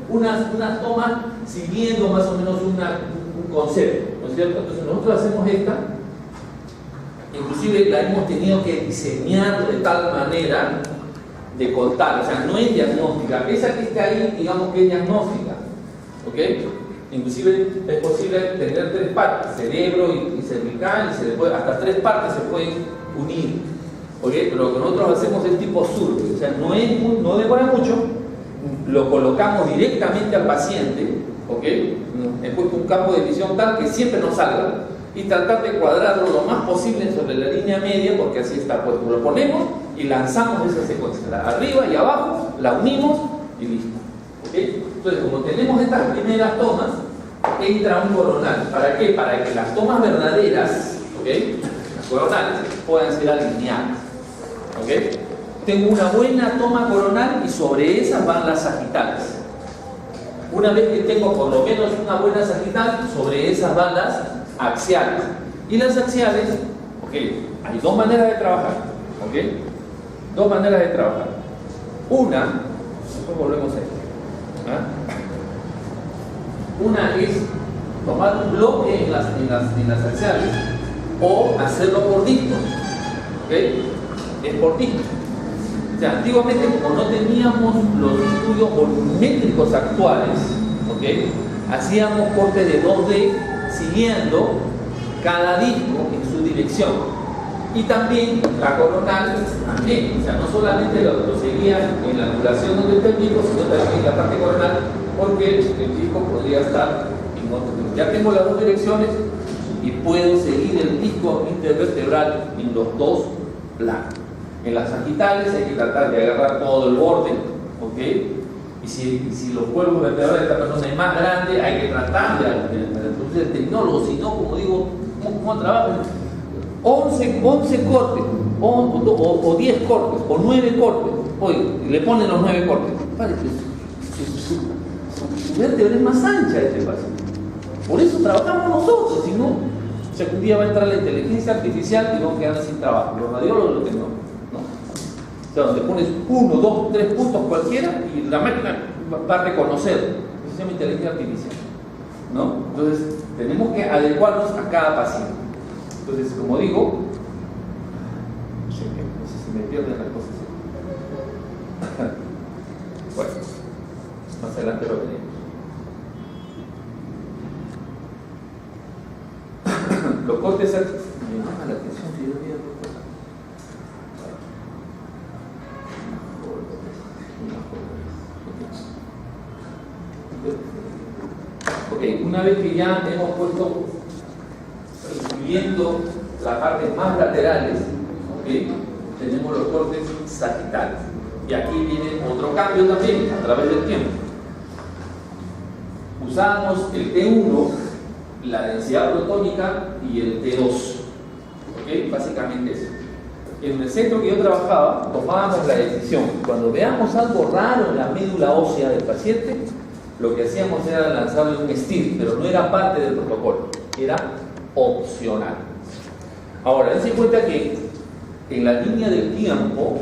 unas tomas siguiendo más o menos un concepto, ¿no es cierto? Entonces nosotros hacemos esta, inclusive la hemos tenido que diseñar de tal manera de contar, o sea, no es diagnóstica, esa que está ahí, digamos que es diagnóstica, ¿ok? Inclusive es posible tener 3 partes, cerebro y cervical, y hasta 3 partes se pueden unir, ¿ok? Pero lo que nosotros hacemos es tipo survey, o sea, no demora mucho, lo colocamos directamente al paciente, ¿ok? He puesto un campo de visión tal que siempre nos salga, y tratar de cuadrarlo lo más posible sobre la línea media, porque así está puesto. Lo ponemos y lanzamos esa secuencia, arriba y abajo, la unimos y listo. ¿Okay? Entonces, como tenemos estas primeras tomas, entra un coronal. ¿Para qué? Para que las tomas verdaderas, ¿okay? Las coronales, puedan ser alineadas. ¿Okay? Tengo una buena toma coronal y sobre esas van las sagitales. Una vez que tengo por lo menos una buena sagital, sobre esas van las axiales. Y las axiales, ok, hay 2 maneras de trabajar, ok, 2 maneras de trabajar. Una, después volvemos a esto, una es tomar un bloque en las axiales o hacerlo por discos, ok, es por discos. O sea, antiguamente, como no teníamos los estudios volumétricos actuales, ¿ok? Hacíamos corte de 2D siguiendo cada disco en su dirección. Y también la coronal, también, o sea, no solamente lo seguía en la angulación donde está el disco, sino también en la parte coronal, porque el disco podría estar en otro disco. Ya tengo las 2 direcciones y puedo seguir el disco intervertebral en los 2 planos. En las sagitales hay que tratar de agarrar todo el borde, ¿ok? Y si los cuerpos vertebrales de esta persona es más grande, hay que tratar de introducir el tecnólogo, si no, como digo, ¿cómo trabajan? 11 cortes, o 10 cortes, o 9 cortes. Oye, le ponen los 9 cortes. Padre, su vértebra es más ancha este paciente. Por eso trabajamos nosotros, si no, o sea, que un día va a entrar la inteligencia artificial y vamos a quedar sin trabajo. Los radiólogos lo tenemos. O sea, donde pones 1, 2, 3 puntos cualquiera y la máquina va a reconocer. Eso se llama inteligencia artificial, ¿no? Entonces, tenemos que adecuarnos a cada paciente. Entonces, como digo, no sé si me pierden las cosas. Bueno, más adelante lo veremos. Los cortes me llama la atención si yo veía dos cosas. Ok, una vez que ya hemos puesto, incluyendo las partes más laterales, okay, tenemos los cortes sagitales. Y aquí viene otro cambio también a través del tiempo. Usamos el T1, la densidad protónica y el T2. ¿Okay? Básicamente eso. En el centro que yo trabajaba, tomábamos la decisión. Cuando veamos algo raro en la médula ósea del paciente, lo que hacíamos era lanzarle un STIR, pero no era parte del protocolo, era opcional. Ahora, dense cuenta que en la línea del tiempo,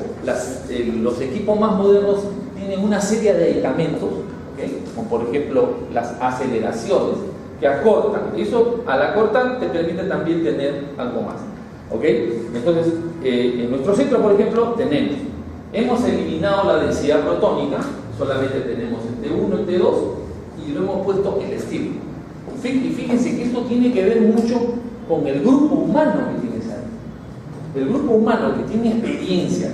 los equipos más modernos tienen una serie de aditamentos, ¿okay? Como por ejemplo las aceleraciones, que acortan. Eso al acortar te permite también tener algo más. ¿Okay? Entonces, en nuestro centro, por ejemplo, hemos eliminado la densidad protónica, solamente tenemos el T1, el T2 y lo hemos puesto el estilo. Y fíjense que esto tiene que ver mucho con el grupo humano que tiene esa. El grupo humano que tiene experiencia,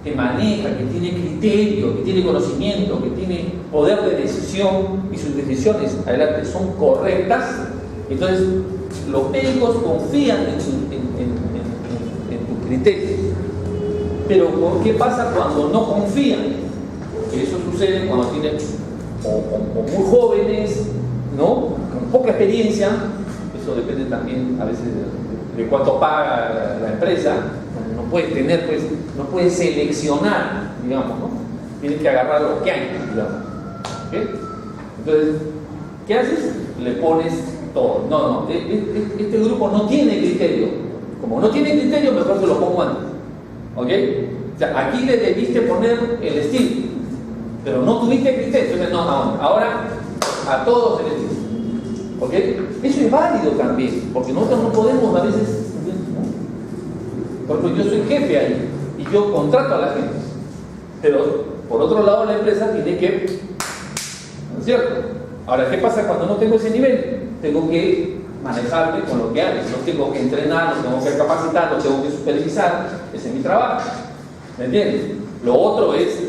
que maneja, que tiene criterio, que tiene conocimiento, que tiene poder de decisión y sus decisiones adelante son correctas, entonces los médicos confían en tus criterios. Pero ¿qué pasa cuando no confían? Que eso sucede cuando tienen o muy jóvenes, ¿no? Con poca experiencia. Eso depende también a veces de cuánto paga la empresa. No puedes tener, pues, no puedes seleccionar, digamos, ¿no? Tienes que agarrar lo que hay, digamos. ¿Okay? Entonces, ¿qué haces? Le pones todo. No, este grupo no tiene criterio. Como no tiene criterio, mejor se lo pongo antes. ¿Ok? O sea, aquí le debiste poner el estilo, pero no tuviste criterio. Entonces, no, ahora a todos se les dice. ¿Ok? Eso es válido también, porque nosotros no podemos a veces, porque yo soy jefe ahí y yo contrato a la gente, pero por otro lado la empresa tiene que, ¿no es cierto? Ahora, ¿qué pasa cuando no tengo ese nivel? Tengo que manejarme con lo que hay, no tengo que entrenar, no tengo que capacitar, no tengo que supervisar, ese es mi trabajo, ¿me entiendes? Lo otro es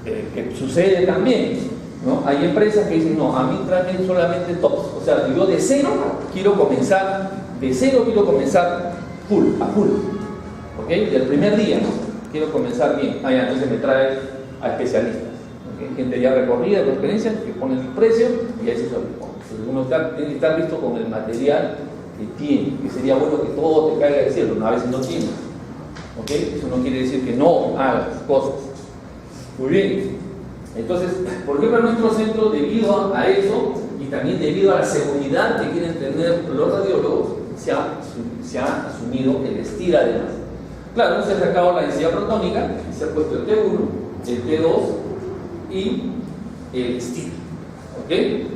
que sucede también, ¿no? Hay empresas que dicen, no, a mí traen solamente tops, o sea, yo de cero quiero comenzar full, a full, ¿ok? Del primer día quiero comenzar bien, entonces me trae a especialistas, ¿okay? Gente ya recorrida, con experiencia, que ponen el precio y ahí se sobrepone. Entonces uno tiene que estar listo con el material que tiene, que sería bueno que todo te caiga del cielo, a veces no tiene, ¿ok? Eso no quiere decir que no hagas cosas. Muy bien, entonces, por ejemplo, en nuestro centro, debido a eso y también debido a la seguridad que quieren tener los radiólogos, se ha asumido el STIR además. Claro, se ha sacado la densidad protónica y se ha puesto el T1, el T2 y el STIR. ¿Ok?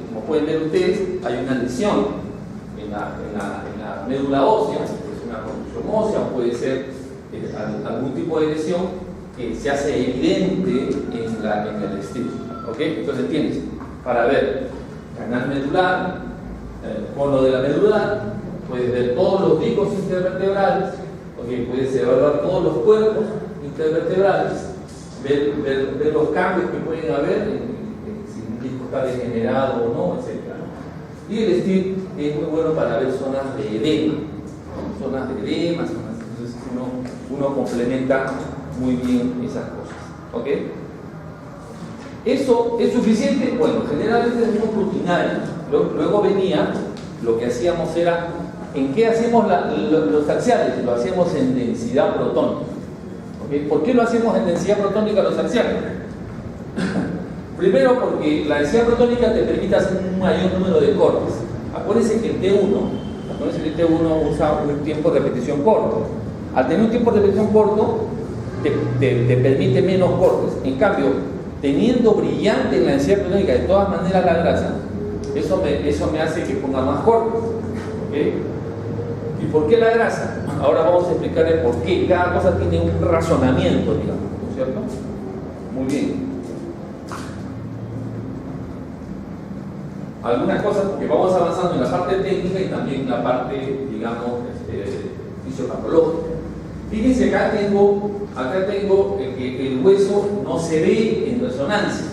Como pueden ver ustedes, hay una lesión en la médula ósea, es una contusión ósea, o puede ser algún tipo de lesión que se hace evidente en el STIR. ¿Ok? Entonces tienes para ver canal medular, cono de la medular, puedes ver todos los discos intervertebrales, ¿ok? Puedes evaluar todos los cuerpos intervertebrales, ver los cambios que pueden haber, si un disco está degenerado o no, etc. Y el STIR es muy bueno para ver zonas de edema, entonces uno complementa muy bien esas cosas. ¿Ok? ¿Eso es suficiente? Bueno, generalmente es muy rutinario. Luego venía, lo que hacíamos era, ¿en qué hacemos los axiales? Lo hacíamos en densidad protónica. ¿Ok? ¿Por qué lo hacemos en densidad protónica los axiales? Primero porque la densidad protónica te permite hacer un mayor número de cortes. Acuérdense que el T1 usa un tiempo de repetición corto. Al tener un tiempo de repetición corto, te permite menos cortes. En cambio, teniendo brillante en la densidad protónica de todas maneras la grasa, eso me hace que ponga más cortes. ¿Okay? ¿Y por qué la grasa? Ahora vamos a explicarle por qué. Cada cosa tiene un razonamiento, digamos, ¿no es cierto? Muy bien. Algunas cosas, porque vamos avanzando en la parte técnica y también en la parte, digamos, fisiopatológica. Fíjense, acá tengo que el hueso no se ve en resonancia,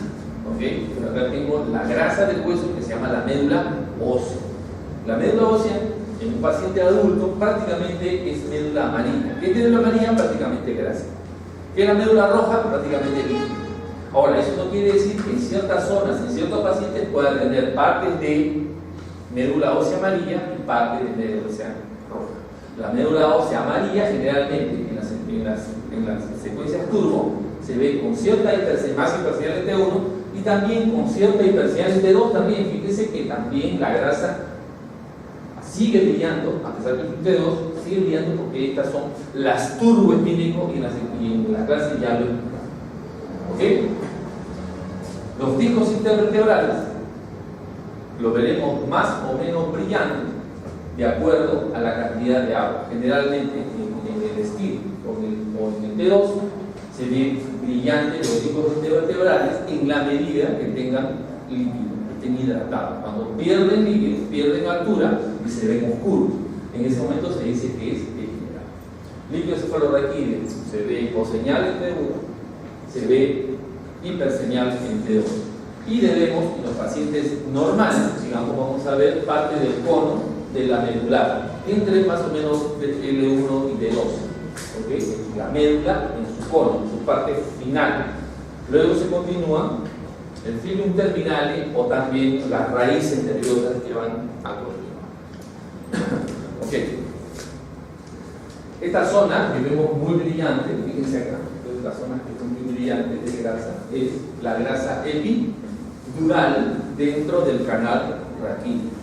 ¿ok? Pero acá tengo la grasa del hueso que se llama la médula ósea. La médula ósea en un paciente adulto prácticamente es médula amarilla. ¿Qué es médula amarilla? Prácticamente grasa. ¿Qué es la médula roja? Prácticamente líquida. Ahora, eso no quiere decir que en ciertas zonas, en ciertos pacientes puedan tener partes de médula ósea amarilla y partes de médula ósea roja. La médula ósea amarilla generalmente en las secuencias turbo se ve con cierta más hiperseñal en T1 y también con cierta hiperseñal en T2 también. Fíjense que también la grasa sigue brillando, a pesar de que es T2, sigue brillando porque estas son las turboespínicos y en la clase ya lo ¿ok? Los discos intervertebrales los veremos más o menos brillantes de acuerdo a la cantidad de agua. Generalmente en el STIR o en el T2 se ven brillantes los discos intervertebrales en la medida que tengan líquido, que estén hidratados. Cuando pierden líquido, pierden altura y se ven oscuros. En ese momento se dice que es degenerado. Líquido cefalorraquídeo se ve hiposeñal en T1, se ve hiperseñal en T2. Y debemos, en los pacientes normales, digamos, vamos a ver parte del cono de la medular, entre más o menos de L1 y T2. ¿Okay? La médula en su cono, en su parte final. Luego se continúa el filum terminale o también las raíces nerviosas que van a continuar. Okay. Esta zona que vemos muy brillante, fíjense acá, las zonas que son muy brillantes de grasa, es la grasa epidural dentro del canal raquídeo.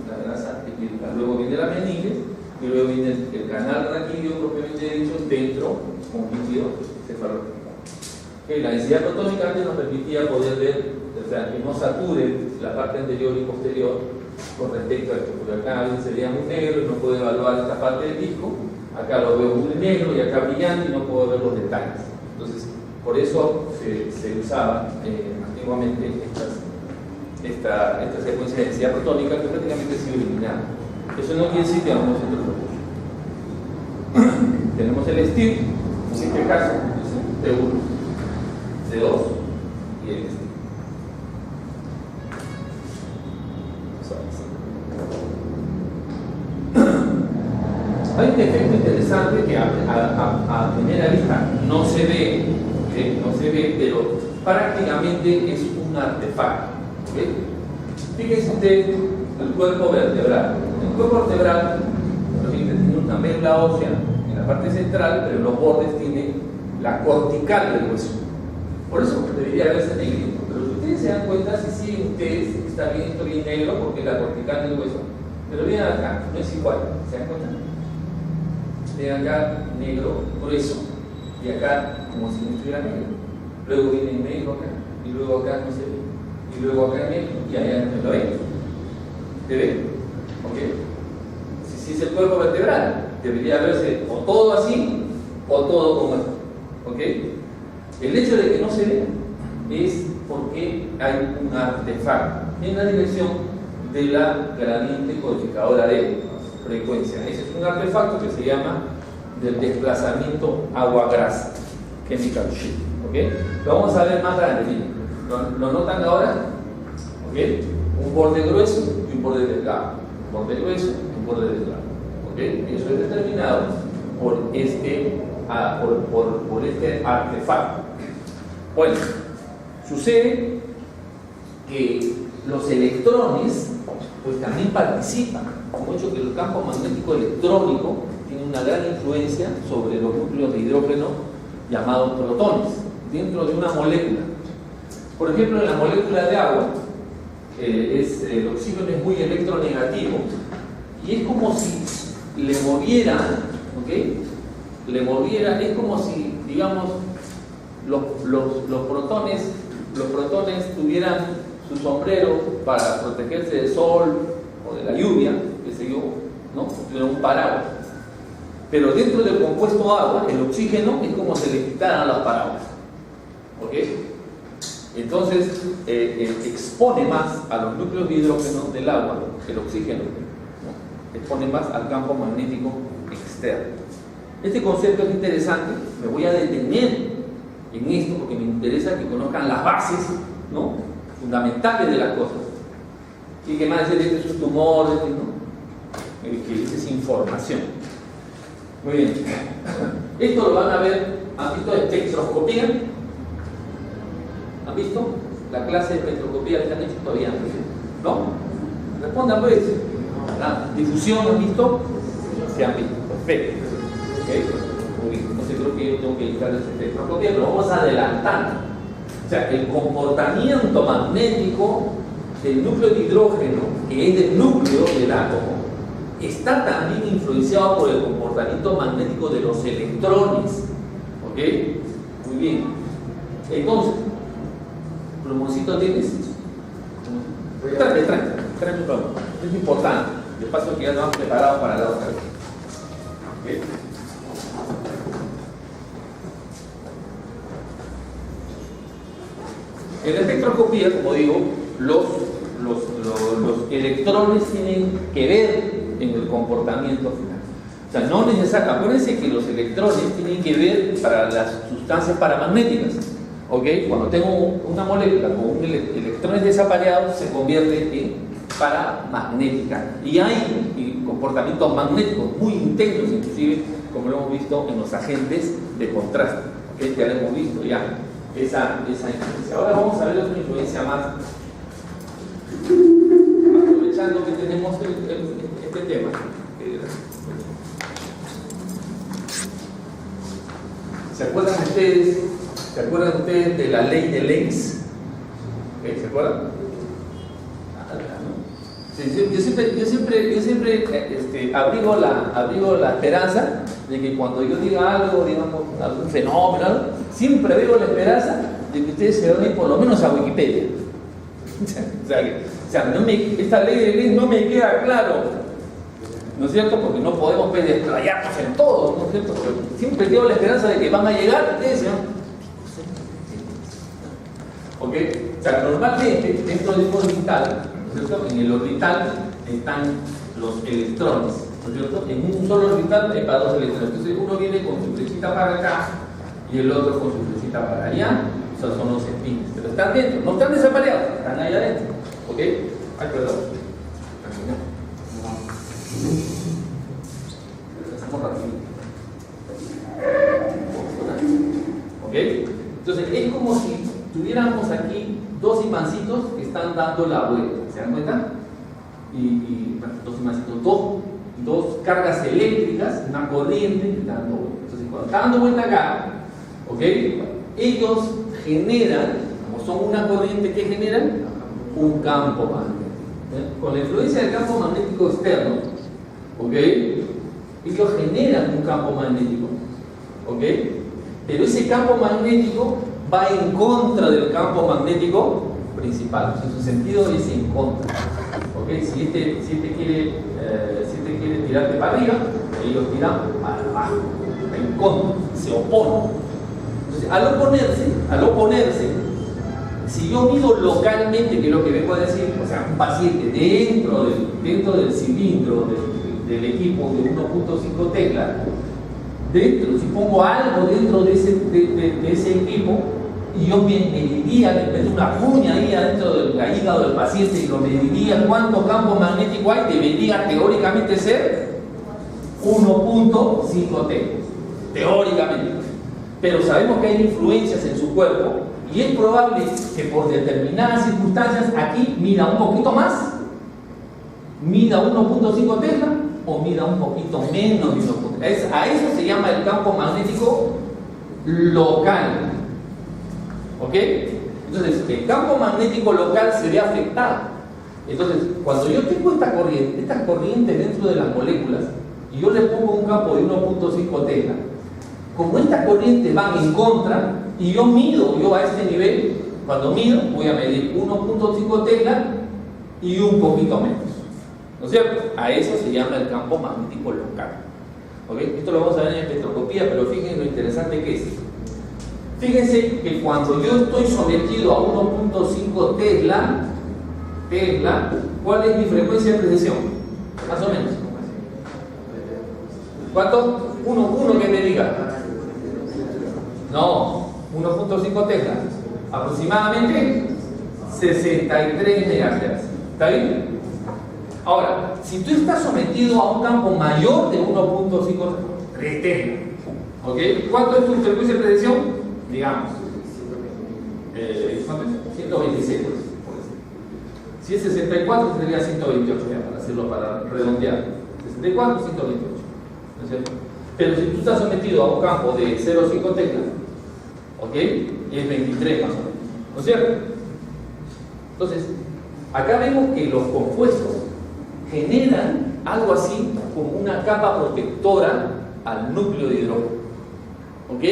La grasa epidural. Luego viene la meninge y luego viene el canal raquídeo propiamente dicho dentro con líquido cefalorraquídeo. La densidad protónica antes nos permitía poder ver sea, que no sature la parte anterior y posterior con respecto a esto, porque acá a veces se veía muy negro y no puedo evaluar esta parte del disco, acá lo veo muy negro y acá brillante y no puedo ver los detalles. Entonces, por eso se usaba antiguamente esta secuencia de densidad protónica que prácticamente ha sido eliminada. Eso no quiere decir que vamos a hacer otro recurso. Tenemos el STIR, en este caso, T1, T2 y el STIR. Hay un efecto interesante que a primera vista no se ve, pero prácticamente es un artefacto. ¿Okay? Fíjense usted el cuerpo vertebral. El cuerpo vertebral tiene una médula ósea en la parte central, pero en los bordes tiene la cortical del hueso. Por eso debería verse negrito. Pero si ustedes se dan cuenta, si siguen ustedes, está bien esto bien negro porque es la cortical del hueso. Pero vean acá, no es igual. ¿Se dan cuenta? Vean acá negro grueso y acá como si no estuviera negro. Luego viene negro acá y luego acá no se ve. Y luego acá negro y allá no lo ven. ¿Se ve? ¿Ok? Si es el cuerpo vertebral, debería verse o todo así o todo como esto. ¿Ok? El hecho de que no se ve es porque hay un artefacto en la dirección de la gradiente codificadora de frecuencia. Ese es un artefacto que se llama del desplazamiento agua-grasa, chemical shift. ¿Okay? Lo vamos a ver más grande. ¿Lo notan ahora? ¿Okay? Un borde grueso y un borde delgado. Un borde grueso y un borde delgado. ¿Okay? Eso es determinado por este artefacto. Bueno, sucede que los electrones pues también participan, como hecho que el campo magnético electrónico tiene una gran influencia sobre los núcleos de hidrógeno llamados protones dentro de una molécula. Por ejemplo, en la molécula de agua el oxígeno es muy electronegativo y es como si le moviera, es como si, digamos, los protones tuvieran su sombrero para protegerse del sol o de la lluvia, qué sé yo, ¿no? Tuvieran un paraguas. Pero dentro del compuesto agua, el oxígeno es como si le quitaran las paraguas. ¿Ok? Entonces, expone más a los núcleos de hidrógeno del agua que el oxígeno, ¿no? Expone más al campo magnético externo. Este concepto es interesante, me voy a detener en esto porque me interesa que conozcan las bases, ¿no? Fundamentales de las cosas. Y que más decir, este es un tumor, ¿no? Que es información. Muy bien. Esto lo van a ver, ¿han visto espectroscopía? ¿Han visto? La clase de espectroscopía que han hecho todavía, ¿no? Respondan pues. ¿La difusión han visto? Se han visto. Perfecto. ¿Okay? Muy bien. Entonces creo que yo tengo que editar esa espectroscopía, pero vamos adelantando. O sea, el comportamiento magnético del núcleo de hidrógeno, que es del núcleo del átomo, está también influenciado por el comportamiento magnético de los electrones. ¿Ok? Muy bien. Entonces, ¿plumoncito tienes? Tráeme un plomo. Es importante. De paso que ya nos hemos preparado para la otra vez. ¿Ok? En la espectroscopía, como digo, los electrones tienen que ver en el comportamiento final. O sea, no necesariamente, acuérdense que los electrones tienen que ver para las sustancias paramagnéticas. ¿Ok? Cuando tengo una molécula con electrones desapareados, se convierte en paramagnética. Y hay comportamientos magnéticos muy intensos, inclusive, como lo hemos visto en los agentes de contraste. ¿Ok? Ya lo hemos visto ya. Esa influencia. Ahora vamos a ver otra influencia más. Aprovechando que tenemos este tema. ¿Se acuerdan ustedes de la ley de Lenz? ¿Se acuerdan? Sí, yo siempre abrigo la esperanza de que cuando yo diga algo, digamos, algún fenómeno, siempre abrigo la esperanza de que ustedes se van a ir por lo menos a Wikipedia. O sea, esta ley de ley no me queda claro, ¿no es cierto? Porque no podemos desplayarnos en todo, ¿no es cierto? Pero siempre tengo la esperanza de que van a llegar, ustedes ¿ok? O sea, normalmente dentro del orbital, ¿no es cierto? En el orbital están los electrones, ¿no es cierto? En un solo orbital hay para dos electrones. Entonces uno viene con su flechita para acá y el otro con su flechita para allá. Esos son los espines, pero están dentro, no están desapareados, están ahí adentro. ¿Ok? Ay, perdón. Hacemos rápido. ¿Ok? Entonces es como si tuviéramos aquí dos imancitos que están dando la vuelta. ¿Se dan cuenta? Bueno, dos imancitos, dos cargas eléctricas, una corriente que está dando vuelta. Entonces cuando está dando vuelta acá, ¿ok? Ellos generan, como son una corriente que generan, un campo magnético. Con la influencia del campo magnético externo, ¿ok? Ellos generan un campo magnético, ¿ok? Pero ese campo magnético va en contra del campo magnético principal, o sea, su sentido es en contra, ¿ok? Si este quiere tirarte para arriba, ellos tiran para abajo, en contra, se oponen. Entonces, al oponerse, si yo mido localmente, que es lo que vengo a decir, o sea, un paciente dentro del cilindro del equipo de 1.5 Tesla, si pongo algo dentro de ese equipo, y yo me mediría, le meto una cuña ahí adentro del hígado del paciente y lo mediría cuánto campo magnético hay, debería teóricamente ser 1.5 Tesla, teóricamente. Pero sabemos que hay influencias en su cuerpo y es probable que por determinadas circunstancias aquí mida un poquito más, mida 1.5 Tesla o mida un poquito menos de 1.5. A eso se llama el campo magnético local. ¿Ok? Entonces, el campo magnético local se ve afectado. Entonces, cuando yo tengo esta corriente dentro de las moléculas y yo le pongo un campo de 1.5 Tesla, como estas corrientes van en contra y yo a este nivel, cuando mido voy a medir 1.5 Tesla y un poquito menos, ¿no es cierto? A eso se llama el campo magnético local. ¿Ok? Esto lo vamos a ver en espectroscopía, pero fíjense lo interesante que es. Fíjense que cuando yo estoy sometido a 1.5 Tesla, ¿cuál es mi frecuencia de precesión? Más o menos. ¿Cuánto? Uno que me diga. No, 1.5 Tesla. Aproximadamente 63 MHz. ¿Está bien? Ahora, si tú estás sometido a un campo mayor de 1.5 Tesla, ¿ok? ¿Cuánto es tu frecuencia de precesión? Digamos, 126. Si es 64, sería 128, para redondear. 64, 128. ¿No es cierto? Pero si tú estás sometido a un campo de 0,5 Tesla, ¿ok? Y es 23 más o menos, ¿no es cierto? Entonces, acá vemos que los compuestos generan algo así como una capa protectora al núcleo de hidrógeno, ¿ok?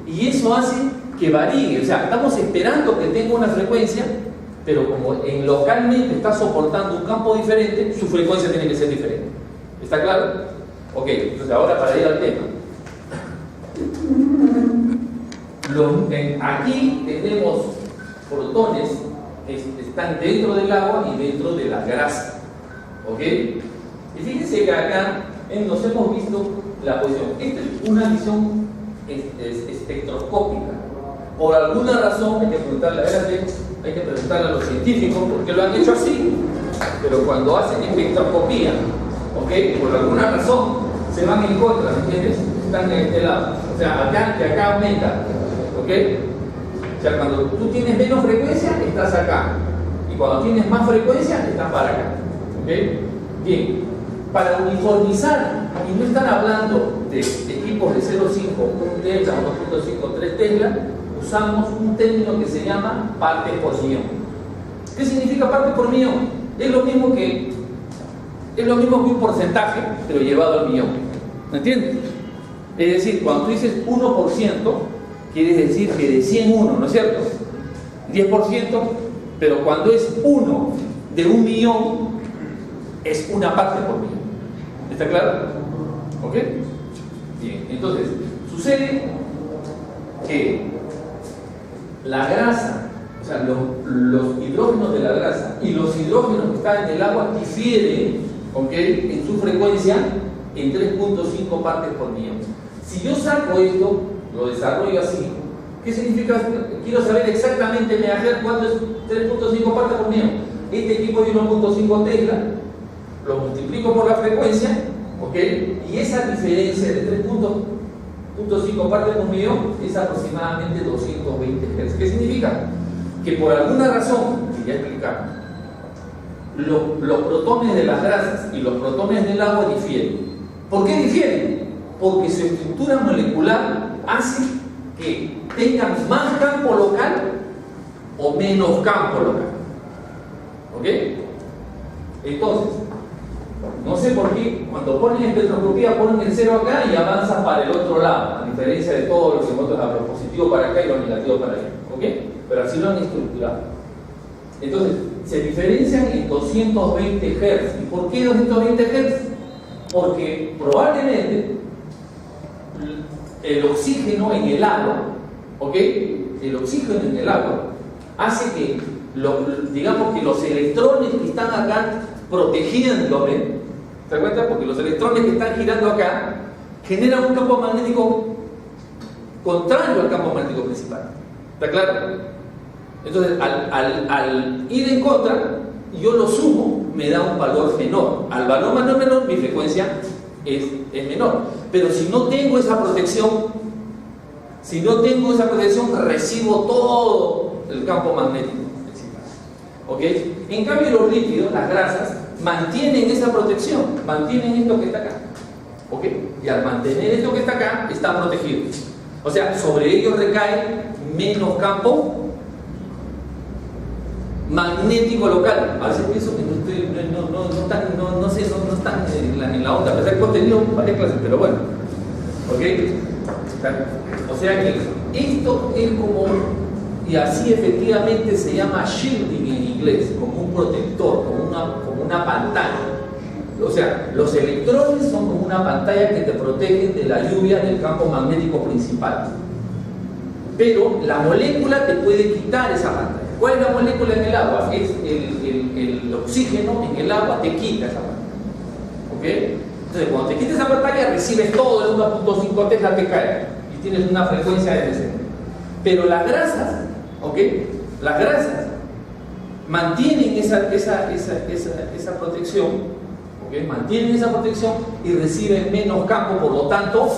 Y eso hace que varíe, o sea, estamos esperando que tenga una frecuencia, pero como localmente está soportando un campo diferente, su frecuencia tiene que ser diferente. ¿Está claro? Ok, entonces ahora para ir al tema. Aquí tenemos protones que están dentro del agua y dentro de la grasa. ¿Ok? Y fíjense que acá nos hemos visto la posición. Esta es una visión espectroscópica. Por alguna razón hay que preguntarle a los científicos por qué lo han hecho así. Pero cuando hacen espectroscopía, ¿ok? Por alguna razón se van en contra, ¿me entiendes? Están en este lado. O sea, acá aumenta. ¿Ok? O sea, cuando tú tienes menos frecuencia, estás acá. Y cuando tienes más frecuencia, estás para acá. ¿Ok? Bien. Para uniformizar, y no están hablando de equipos de 0,5, 1 Tesla, 1.5, 3 Tesla, usamos un término que se llama partes por millón. ¿Qué significa partes por millón? Es lo mismo que un porcentaje, pero llevado al millón. ¿Me entiendes? Es decir, cuando tú dices 1%, quiere decir que de 100 uno, ¿no es cierto? 10% Pero cuando es 1 de 1.000.000, es una parte por millón. ¿Está claro? ¿Ok? Bien, entonces, sucede que la grasa, o sea, los hidrógenos de la grasa y los hidrógenos que están en el agua difieren, ¿ok?, en su frecuencia en 3.5 partes por millón. Si yo saco esto, lo desarrollo así, ¿qué significa? Quiero saber exactamente MHz cuánto es 3.5 partes por millón. Este equipo de 1.5 Tesla, lo multiplico por la frecuencia, ¿ok? Y esa diferencia de 3.5 partes por millón es aproximadamente 220 Hz. ¿Qué significa? Que por alguna razón, que ya explicamos, los protones de las grasas y los protones del agua difieren. ¿Por qué difieren? Porque su estructura molecular hace que tengan más campo local o menos campo local. ¿Ok? Entonces, no sé por qué cuando ponen espectroscopía ponen el 0 acá y avanzan para el otro lado, a diferencia de todo lo que nosotros hablamos, lo positivo para acá y lo negativo para allá. ¿Ok? Pero así lo han estructurado. Entonces, se diferencian en 220 Hz. ¿Y por qué 220 Hz? Porque probablemente el oxígeno en el agua, ¿ok? El oxígeno en el agua hace que, digamos que los electrones que están acá protegiéndome, ¿te das cuenta? Porque los electrones que están girando acá generan un campo magnético contrario al campo magnético principal. ¿Está claro? Entonces, al ir en contra, yo lo sumo, me da un valor menor. Al valor menor, mi frecuencia es menor. Pero si no tengo esa protección, recibo todo el campo magnético principal. ¿Ok? En cambio, los líquidos, las grasas, mantienen esa protección, mantienen esto que está acá. ¿Ok? Y al mantener esto que está acá, están protegidos. O sea, sobre ellos recae menos campo magnético local. A veces pienso que no están en la onda, a pesar que he contenido varias clases, pero bueno. ¿Ok? O sea que esto es como, y así efectivamente se llama shielding en inglés, como un protector, como una pantalla. O sea, los electrones son como una pantalla que te protegen de la lluvia del campo magnético principal. Pero la molécula te puede quitar esa pantalla. ¿Cuál es la molécula en el agua? Es el oxígeno en el agua, te quita esa pantalla. ¿Ok? Entonces, cuando te quita esa pantalla, recibes todo el 1.5 Tesla que cae y tienes una frecuencia de DC. Pero las grasas, ¿ok? Las grasas mantienen esa protección, ¿ok? Mantienen esa protección y reciben menos campo, por lo tanto,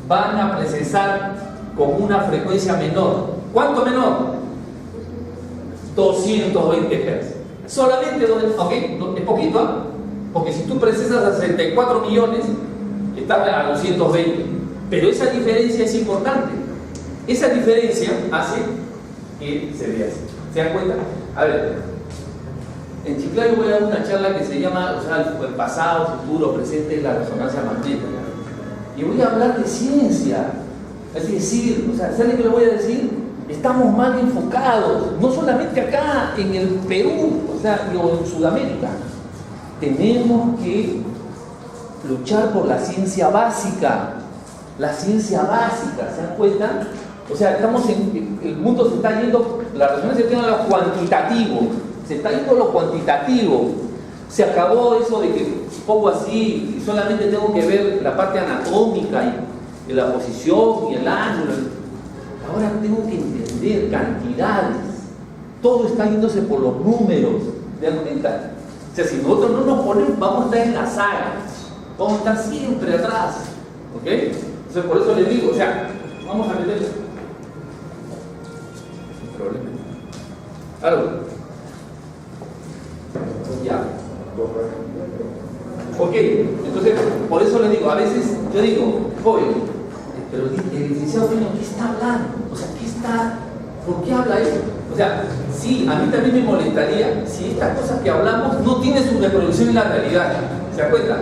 van a procesar con una frecuencia menor. ¿Cuánto menor? 220 Hz. Solamente, ¿ok? Es poquito, ¿eh? Porque si tú procesas a 64 millones, estás a 220. Pero esa diferencia es importante. Esa diferencia hace que se vea así. ¿Se dan cuenta? A ver, en Chiclayo voy a dar una charla que se llama, o sea, el pasado, futuro, presente, la resonancia magnética. Y voy a hablar de ciencia. Es decir, o sea, ¿saben qué le voy a decir? Estamos mal enfocados, no solamente acá en el Perú, o sea, o en Sudamérica. Tenemos que luchar por la ciencia básica. La ciencia básica, ¿se dan cuenta? O sea, el mundo se está yendo, la resonancia tiene lo cuantitativo, se está yendo a lo cuantitativo. Se acabó eso de que pongo así, solamente tengo que ver la parte anatómica y la posición y el ángulo. Ahora tengo que entender cantidades. Todo está yéndose por los números. ¿Te das cuenta? O sea, si nosotros no nos ponemos, vamos a estar en la saga. Vamos a estar siempre atrás. ¿Ok? Entonces, por eso les digo, o sea, vamos a meterle. Sin problema. ¿Algo? Ya. Ok, entonces, por eso les digo, a veces yo digo, joven, pero el licenciado, ¿qué está hablando? O sea, ¿por qué habla eso? O sea, sí, a mí también me molestaría si estas cosas que hablamos no tienen su reproducción en la realidad. ¿Se dan cuenta?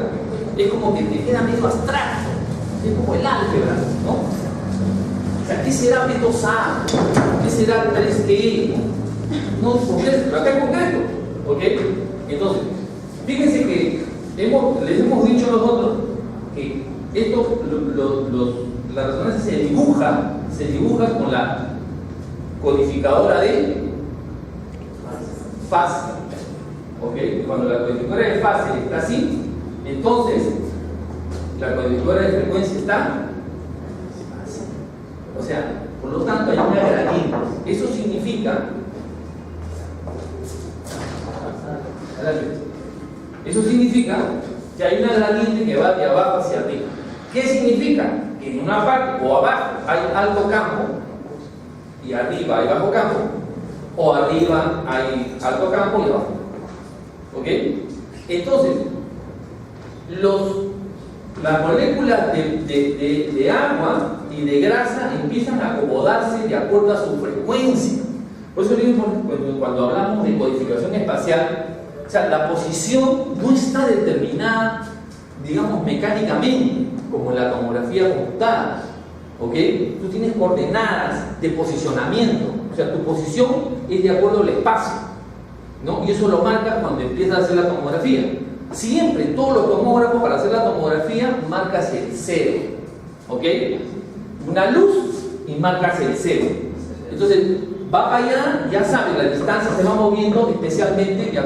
Es como que te queda medio abstracto. Es como el álgebra, ¿no? O sea, ¿qué será B2A? ¿Qué será 3D? No concreto, pero acá es concreto. ¿Ok? Entonces, fíjense que les hemos dicho nosotros que esto, la resonancia se dibuja con la codificadora de fase. ¿Ok? Cuando la codificadora de fase está así, entonces la codificadora de frecuencia está así. O sea, por lo tanto hay una gradiente. Eso significa que hay una gradiente que va de abajo hacia arriba. ¿Qué significa? Que en una parte o abajo hay alto campo y arriba hay bajo campo, o arriba hay alto campo y abajo. ¿Ok? Entonces, las moléculas de agua y de grasa empiezan a acomodarse de acuerdo a su frecuencia. Por eso digo, cuando hablamos de codificación espacial, o sea, la posición no está determinada, digamos, mecánicamente, como en la tomografía computada. ¿Ok? Tú tienes coordenadas de posicionamiento, o sea, tu posición es de acuerdo al espacio, ¿no? Y eso lo marcas cuando empiezas a hacer la tomografía. Siempre, todos los tomógrafos, para hacer la tomografía, marcas el 0. ¿Ok? Una luz y marcas el 0. Entonces, va para allá, ya sabes, la distancia se va moviendo especialmente de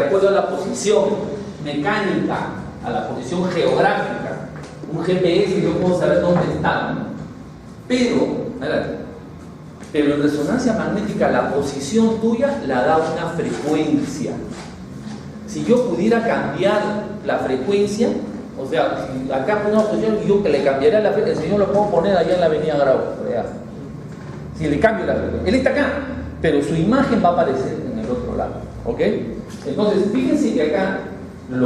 acuerdo a la posición mecánica, a la posición geográfica. Un GPS, yo puedo saber dónde está, ¿no? Pero en resonancia magnética la posición tuya la da una frecuencia. Si yo pudiera cambiar la frecuencia, o sea, si acá pongo una posición y yo que le cambiaría la frecuencia, el señor lo puedo poner allá en la avenida Grau, si le cambio la frecuencia, él está acá, pero su imagen va a aparecer en el otro lado. ¿Ok? Entonces, fíjense que acá el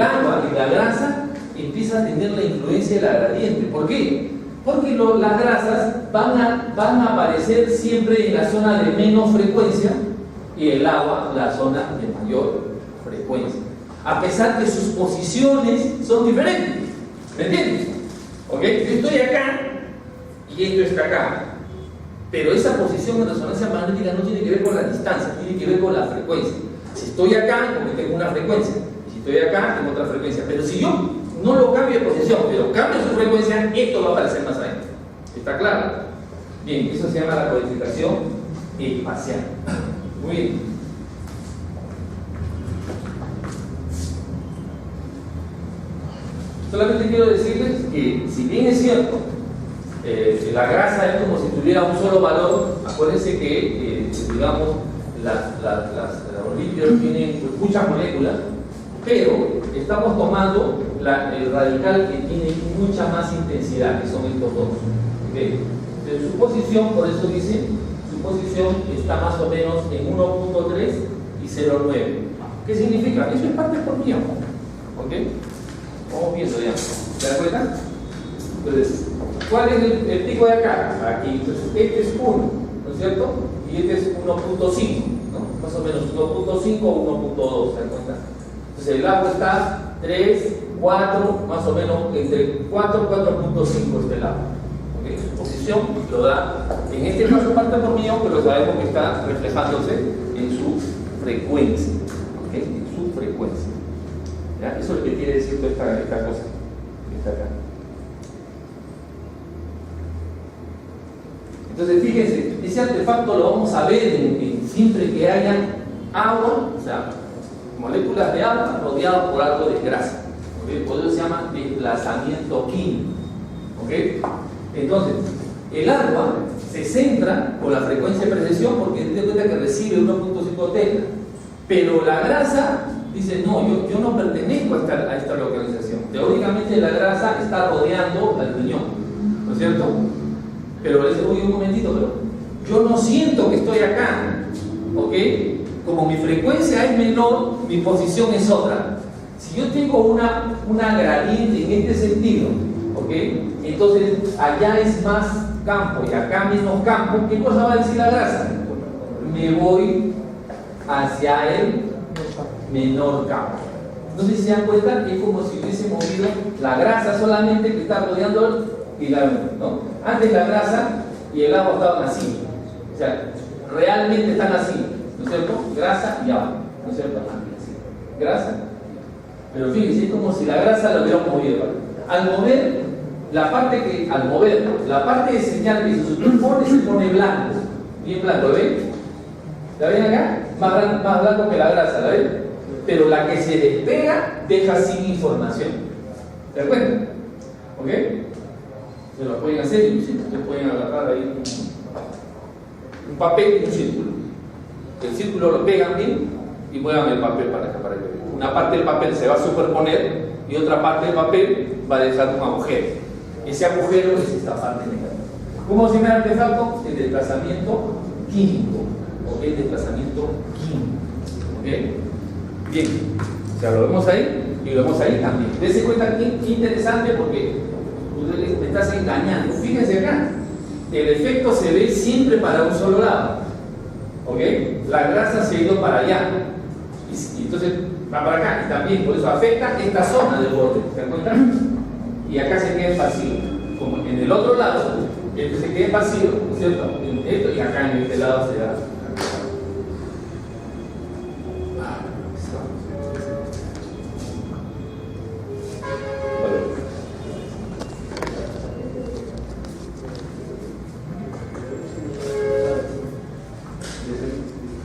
agua y la grasa empiezan a tener la influencia de la gradiente. ¿Por qué? Porque las grasas van a aparecer siempre en la zona de menos frecuencia y el agua la zona de mayor frecuencia, a pesar que sus posiciones son diferentes. ¿Me entiendes? ¿Ok? Yo estoy acá y esto está acá, pero esa posición en resonancia magnética no tiene que ver con la distancia, tiene que ver con la frecuencia. Si estoy acá, porque tengo una frecuencia, y si estoy acá, tengo otra frecuencia. Pero si yo no lo cambio de posición, pero cambio su frecuencia, esto va a aparecer más adentro. ¿Está claro? Bien, eso se llama la codificación espacial. Muy bien. Solamente quiero decirles que, si bien es cierto, la grasa es como si tuviera un solo valor, acuérdense que, digamos, los lípidos tienen muchas moléculas, pero estamos tomando el radical que tiene mucha más intensidad, que son estos dos. ¿Okay? Entonces, su posición, por eso dice, su posición está más o menos en 1.3 y 0.9. ¿Qué significa? Eso es parte por millón. ¿Ok? Vamos viendo ya. ¿Se dan cuenta? Entonces, ¿cuál es el pico de acá? Aquí. Entonces, este es 1, ¿no es cierto? Y este es 1.5, ¿no? Más o menos 1.5 o 1.2, ¿se dan cuenta? Entonces, el agua está 3, 4, más o menos entre 4 y 4.5 está el agua. ¿Okay? Su posición lo da, en este caso parte por millón, pero sabemos que está reflejándose en su frecuencia. ¿Okay? En su frecuencia. ¿Ya? Eso es lo que quiere decir toda esta cosa que está acá. Entonces, fíjense, ese artefacto lo vamos a ver siempre que haya agua, o sea, moléculas de agua rodeadas por algo de grasa. ¿Okay? Por eso se llama desplazamiento químico. ¿Okay? Entonces, el agua se centra con la frecuencia de precesión porque te das cuenta que recibe 1.5 teta, pero la grasa dice, no, yo no pertenezco a esta localización. Teóricamente la grasa está rodeando al riñón, ¿no es cierto? Pero le dice, oye, un momentito, pero yo no siento que estoy acá, ¿ok? Como mi frecuencia es menor, mi posición es otra. Si yo tengo una gradiente en este sentido, ¿ok? Entonces allá es más campo y acá menos campo, ¿qué cosa va a decir la grasa? Me voy hacia el menor campo. Entonces, si se dan cuenta, es como si hubiese movido la grasa solamente que está rodeando y la, ¿no? Antes la grasa y el agua estaban así. O sea, realmente están así, ¿no es cierto? Grasa y agua, ¿no es cierto? Así. Grasa. Pero fíjense, es como si la grasa la hubiéramos movido. Al mover la parte de señal que se pone blanco, bien blanco, ¿lo ven? ¿La ven acá? Más blanco que la grasa, ¿la ven? Pero la que se despega deja sin información. ¿Se dan cuenta? ¿Ok? Se lo pueden hacer y ustedes pueden agarrar ahí un papel y un círculo. El círculo lo pegan bien y muevan el papel para acá, para que vean. Una parte del papel se va a superponer y otra parte del papel va a dejar un agujero. Ese agujero es esta parte negativa. ¿Cómo se llama el artefacto? El desplazamiento químico. ¿Ok? Desplazamiento químico. ¿Ok? Bien. O sea, lo vemos ahí y lo vemos ahí también. Dense cuenta qué interesante porque me estás engañando. Fíjense acá. El efecto se ve siempre para un solo lado. ¿Ok? La grasa se ha ido para allá. Y entonces va para acá. Y también por eso afecta esta zona del borde. ¿Se dan cuenta? Y acá se queda vacío. Como en el otro lado, este se queda vacío, ¿no es cierto? En esto y acá en este lado se da.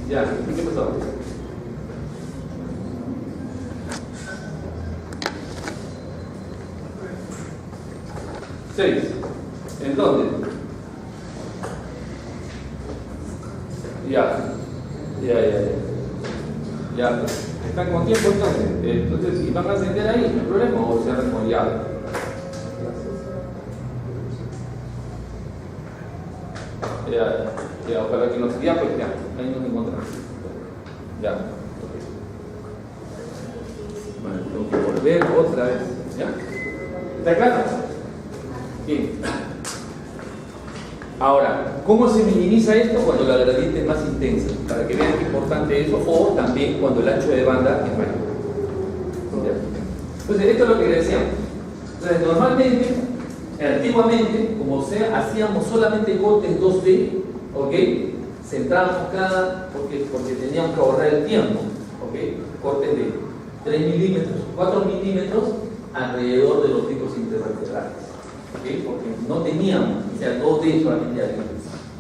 Ya, ¿qué pasó? 6. ¿En dónde? Ya. ¿Están con tiempo entonces? Entonces, si van a ascender ahí, no hay problema, o se han remolado. Ya, ojalá que nos pues ya, ahí nos encontramos. Ya. Bueno, tengo que volver otra vez. ¿Ya? ¿Está claro? Bien. Ahora, ¿cómo se minimiza esto? Cuando la gradiente es más intensa, para que vean qué importante es eso, o también cuando el ancho de banda es mayor. Entonces, esto es lo que decíamos. Entonces, normalmente, antiguamente, como sea, hacíamos solamente cortes 2D, ¿ok? Centramos porque teníamos que ahorrar el tiempo, ¿ok? Cortes de 3 milímetros, 4 milímetros alrededor de los picos intervertebrales. ¿Okay? Porque no teníamos, o sea, 2D solamente aquí.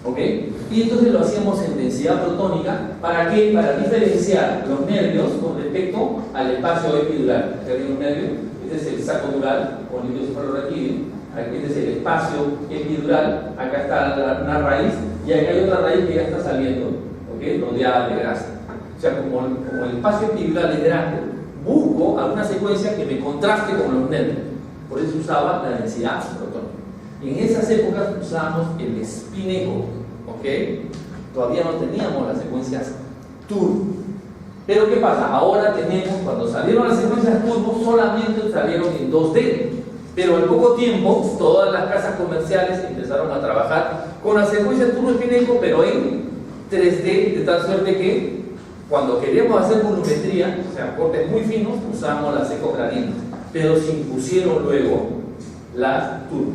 ¿Okay? Y entonces lo hacíamos en densidad protónica. ¿Para qué? Para diferenciar los nervios con respecto al espacio epidural. ¿Se ven los nervios? Este es el saco dural o el líquido cefalorraquídeo. Este es el espacio epidural. Acá está una raíz y acá hay otra raíz que ya está saliendo, ¿okay? Rodeada de grasa. O sea, como el espacio epidural es grande, busco alguna secuencia que me contraste con los nervios. Por eso usaba la densidad protónica. En esas épocas usábamos el spin echo, ¿ok? Todavía no teníamos las secuencias turbo. Pero ¿qué pasa? Ahora tenemos, cuando salieron las secuencias turbo, solamente salieron en 2D. Pero al poco tiempo, todas las casas comerciales empezaron a trabajar con las secuencias turbo spin echo, pero en 3D, de tal suerte que cuando queríamos hacer volumetría, o sea, cortes muy finos, usamos las eco gradientes. Pero se impusieron luego las turbo.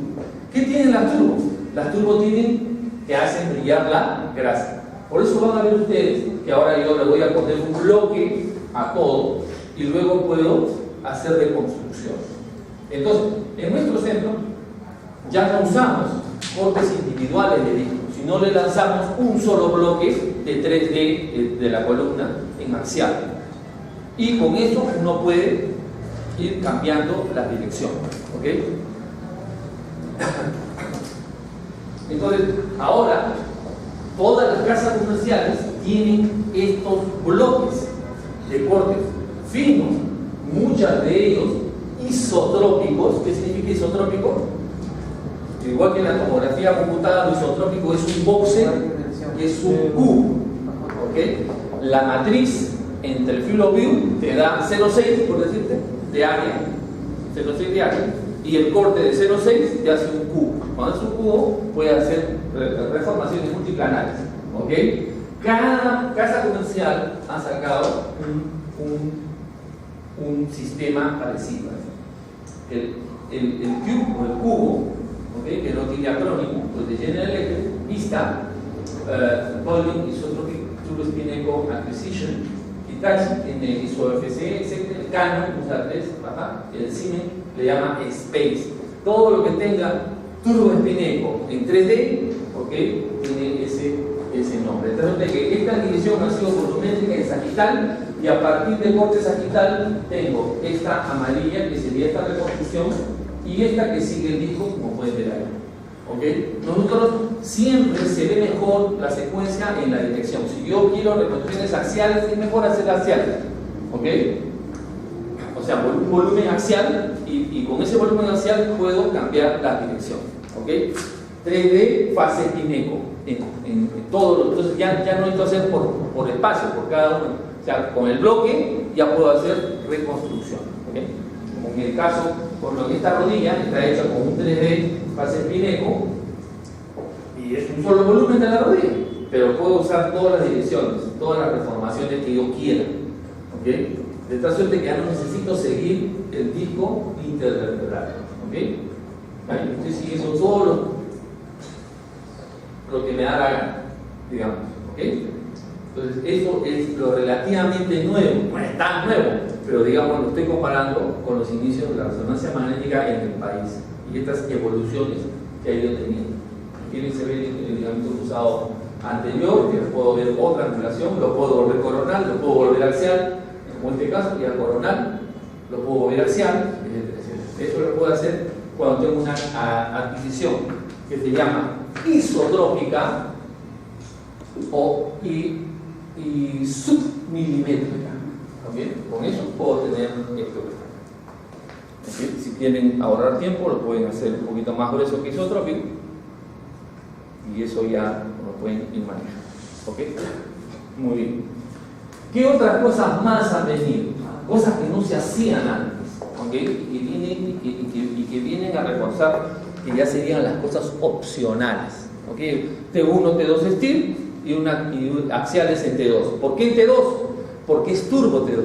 ¿Qué tienen las turbo? Las turbo tienen que hacen brillar la grasa. Por eso van a ver ustedes que ahora yo le voy a poner un bloque a todo y luego puedo hacer reconstrucción. Entonces, en nuestro centro ya no usamos cortes individuales de disco, sino le lanzamos un solo bloque de 3D de la columna en axial. Y con eso uno puede ir cambiando la dirección, ¿ok? Entonces, ahora todas las casas comerciales tienen estos bloques de cortes finos, muchas de ellos isotrópicos. ¿Qué significa isotrópico? Igual que en la tomografía computada, lo isotrópico es un boxe, es un cubo, ¿ok? La matriz entre el field of view te da 0,6, por decirte, de área, 0,6 de área, y el corte de 0,6 te hace un cubo. Cuando es un cubo, puede hacer reformaciones multiplanales, ¿ok? Cada casa comercial ha sacado un sistema parecido. El cubo, ¿okay? Que no tiene acrónimo, pues de General Electric, Vista, Pauling hizo otro turospineco acquisition, Hitachi tiene ISO FCS, el Canon usa 3, el Siemens le llama Space. Todo lo que tenga turboespineco en 3D, ¿okay? Tiene ese nombre. Entonces, que esta división ha sido volumétrica en sagital, y a partir del corte sagital tengo esta amarilla que sería esta reconstrucción y esta que sigue el disco, como pueden ver ahí. ¿Okay? Nosotros siempre se ve mejor la secuencia en la dirección. Si yo quiero reconstrucciones axiales, es mejor hacer axiales. ¿Okay? O sea, un volumen axial y con ese volumen axial puedo cambiar la dirección. ¿Okay? 3D fase espineco en todo lo, entonces ya no necesito hacer por espacio, por cada uno. O sea, con el bloque ya puedo hacer reconstrucción. ¿Okay? Como en el caso, por lo que esta rodilla está hecha con un 3D fase espineco y es un solo volumen de la rodilla, pero puedo usar todas las direcciones, todas las deformaciones que yo quiera. ¿Okay? De tal suerte que ya no necesito seguir el disco intervertebral. ¿Okay? Ahí estoy siguiendo todo lo que me da la gana, digamos. ¿Okay? Entonces, eso es lo relativamente nuevo. No es tan nuevo, pero digamos, lo estoy comparando con los inicios de la resonancia magnética en el país y estas evoluciones que ha ido teniendo. Aquí se ve el ligamento cruzado anterior, que puedo ver otra angulación, lo puedo volver coronal, lo puedo volver axial, como en este caso, ya coronal, lo puedo volver axial, etc. Eso lo puedo hacer cuando tengo una adquisición que se llama isotrópica y submilimétrica. ¿Okay? Con eso puedo tener esto. ¿Okay? Si quieren ahorrar tiempo, lo pueden hacer un poquito más grueso que isotrópico y eso ya lo pueden ir manejando. ¿Okay? Muy bien. ¿Qué otras cosas más han venido? Cosas que no se hacían antes, ¿okay? y que vienen a reforzar que ya serían las cosas opcionales. ¿Okay? T1, T2 steel y axiales en T2. ¿Por qué en T2? Porque es turbo T2.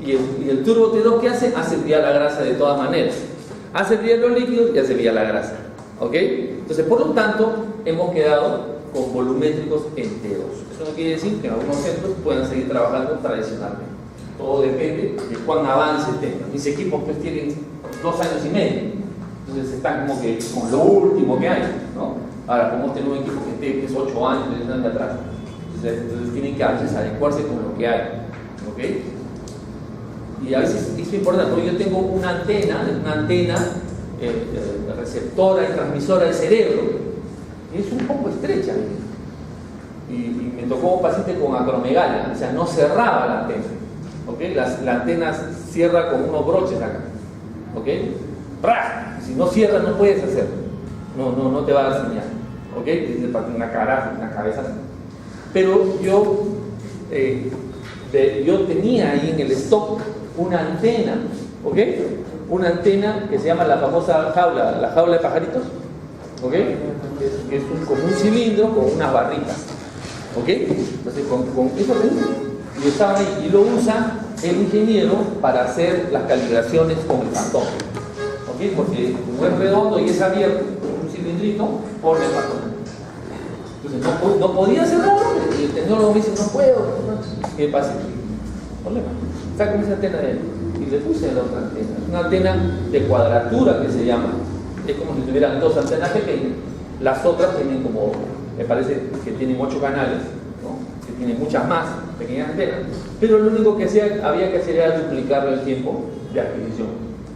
Y el turbo T2, ¿qué hace? Hace brillar la grasa de todas maneras. Hace brillar los líquidos y hace brillar la grasa. ¿Ok? Entonces, por lo tanto, hemos quedado con volumétricos en T2. Eso no quiere decir que en algunos centros puedan seguir trabajando tradicionalmente. Todo depende de cuán avance tengan. Mis equipos pues tienen 2 años y medio. Entonces están como que con lo último que hay, ¿no? Ahora, como tener un equipo que es 8 años, 10 años de atrás. Entonces tienen que a veces adecuarse con lo que hay. ¿Ok? Y a veces es importante, porque yo tengo una antena receptora y transmisora del cerebro. Y es un poco estrecha. Y me tocó un paciente con acromegalia, o sea, no cerraba la antena. ¿Okay? La antena cierra con unos broches acá. ¿Okay? ¡Pra! Si no cierra, no puedes hacer. No te va a dar señal. ¿Okay? Dice una cabeza así. Pero yo tenía ahí en el stock una antena. ¿Okay? Una antena que se llama la famosa jaula, la jaula de pajaritos. ¿Okay? Que es como un cilindro con unas barritas. ¿Ok? Entonces con eso y estaba ahí, y lo usa el ingeniero para hacer las calibraciones con el pantón. ¿Ok? Porque como es redondo y es abierto, un cilindrito, pone el pantón. Entonces no podía cerrarlo, y el tecnólogo me dice, no puedo. ¿Qué pasa? Problema. Saca esa antena de él y le puse la otra antena. Es una antena de cuadratura que se llama. Es como si tuvieran 2 antenas pequeñas. Las otras tienen como, me parece que tienen 8 canales, ¿no? Que tienen muchas más pequeñas antenas, pero lo único que había que hacer era duplicar el tiempo de adquisición.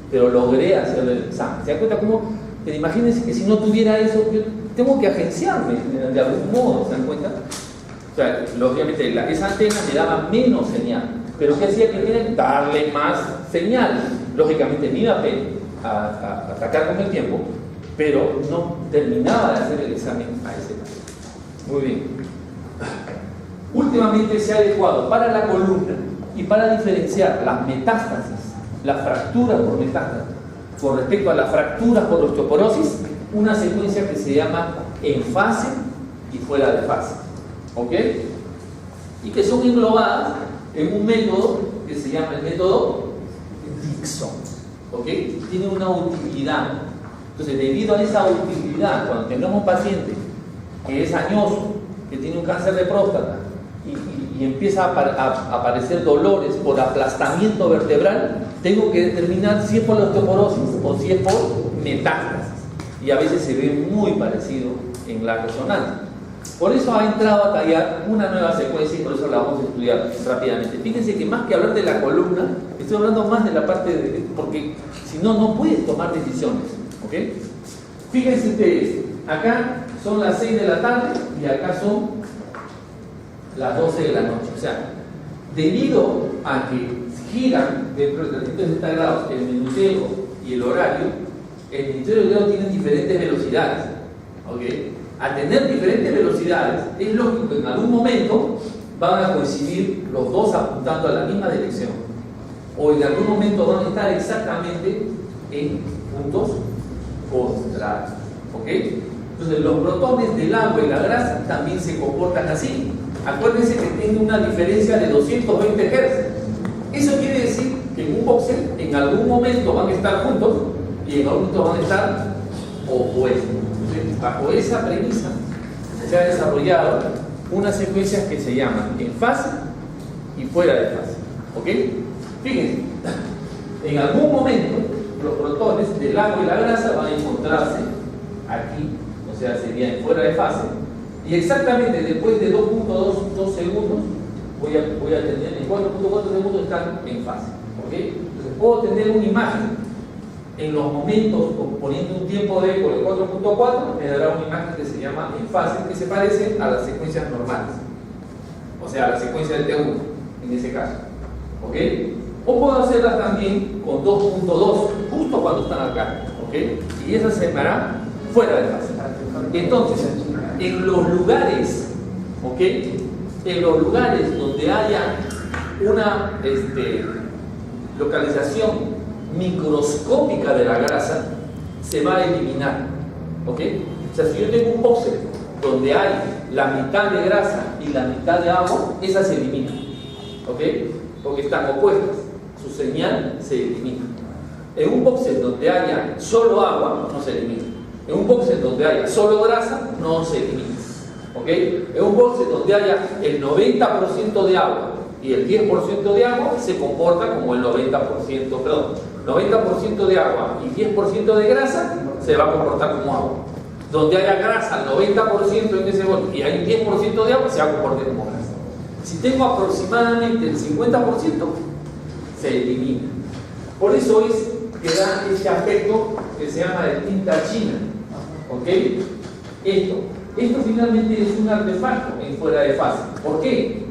Pero logré hacer el examen. ¿Se dan cuenta cómo? Imagínense que si no tuviera eso, yo tengo que agenciarme de algún modo, ¿se dan cuenta? O sea, lógicamente esa antena me daba menos señal, pero ¿qué hacía que tiene? Darle más señal. Lógicamente me iba a atacar con el tiempo, pero no terminaba de hacer el examen a ese paciente. Muy bien. Últimamente se ha adecuado para la columna y para diferenciar las metástasis, las fracturas por metástasis, con respecto a las fracturas por osteoporosis, una secuencia que se llama en fase y fuera de fase. ¿Ok? Y que son englobadas en un método que se llama el método Dixon. ¿Ok? Tiene una utilidad. Entonces, debido a esa utilidad, cuando tengamos un paciente que es añoso, que tiene un cáncer de próstata y empieza a aparecer dolores por aplastamiento vertebral, tengo que determinar si es por la osteoporosis o si es por metástasis. Y a veces se ve muy parecido en la resonancia. Por eso ha entrado a tallar una nueva secuencia y por eso la vamos a estudiar rápidamente. Fíjense que más que hablar de la columna, estoy hablando más de la parte de... porque si no, no puedes tomar decisiones. ¿Ok? Fíjense ustedes, acá son las 6 de la tarde y acá son las 12 de la noche. O sea, debido a que giran dentro de 360 grados el minuceo y el horario, el minuceo y el horario tienen diferentes velocidades. ¿Ok? Al tener diferentes velocidades, es lógico que en algún momento van a coincidir los dos apuntando a la misma dirección. O en algún momento van a estar exactamente en puntos contrarios. ¿Ok? Entonces, los protones del agua y la grasa también se comportan así. Acuérdense que tienen una diferencia de 220 Hz. Eso quiere decir que en un voxel en algún momento van a estar juntos y en algún momento van a estar opuestos. Entonces, bajo esa premisa se ha desarrollado unas secuencias que se llaman en fase y fuera de fase. ¿Ok? Fíjense, en algún momento los protones del agua y la grasa van a encontrarse aquí, o sea, sería en fuera de fase. Y exactamente después de 2.2 segundos voy a tener, en 4.4 segundos están en fase. ¿Ok? Entonces puedo tener una imagen en los momentos, poniendo un tiempo de eco de 4.4, me dará una imagen que se llama en fase, que se parece a las secuencias normales. O sea, a la secuencia del T1, en ese caso. ¿Ok? O puedo hacerlas también con 2.2, justo cuando están acá. ¿Ok? Y esa se me hará fuera de fase. Entonces, en los lugares, ¿ok? En los lugares donde haya una localización microscópica de la grasa, se va a eliminar. ¿Ok? O sea, si yo tengo un boxer donde hay la mitad de grasa y la mitad de agua, esa se elimina. ¿Ok? Porque están opuestas. Su señal se elimina. En un boxer donde haya solo agua, no se elimina. En un boxer donde haya solo grasa, no se elimina. ¿Ok? En un boxer donde haya el 90% de agua y el 10% de agua, se comporta como el 90%, perdón, 90% de agua y 10% de grasa, se va a comportar como agua. Donde haya grasa, el 90% en ese bote y hay 10% de agua, se va a comportar como grasa. Si tengo aproximadamente el 50%, se elimina. Por eso es que da este aspecto que se llama de tinta china. ¿Ok? Esto finalmente es un artefacto en fuera de fase. ¿Por qué?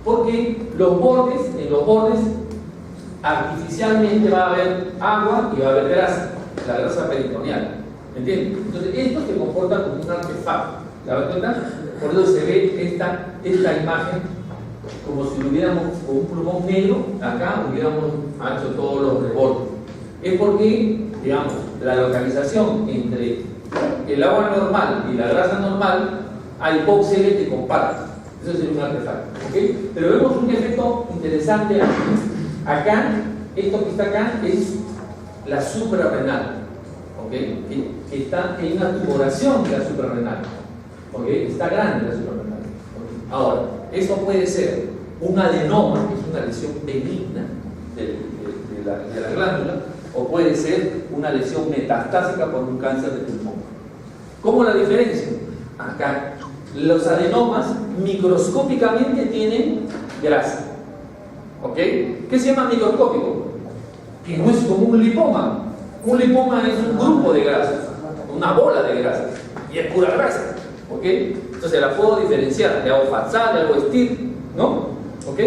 Porque en los bordes artificialmente va a haber agua y va a haber grasa, la grasa peritoneal. ¿Entienden? Entonces esto se comporta como un artefacto. ¿Se dan cuenta? Por eso se ve esta imagen como si lo hubiéramos con un plumón negro, acá hubiéramos hecho todos los rebordes. Es porque, digamos, la localización entre el agua normal y la grasa normal, hay voxeles que comparten. Eso sería un artefacto. ¿Okay? Pero vemos un efecto interesante aquí. Acá, esto que está acá es la suprarrenal. ¿Okay? Que está en una tumoración de la suprarrenal. ¿Okay? Está grande la suprarrenal. ¿Okay? Ahora, eso puede ser un adenoma, que es una lesión benigna de la glándula, o puede ser una lesión metastásica por un cáncer de pulmón. ¿Cómo la diferencia? Acá, los adenomas microscópicamente tienen grasa. ¿Ok? ¿Qué se llama microscópico? Que no es como un lipoma. Un lipoma es un grupo de grasas, una bola de grasas, y es pura grasa. ¿Ok? Entonces la puedo diferenciar, le hago fatsal, le hago STIR, ¿no? ¿Ok?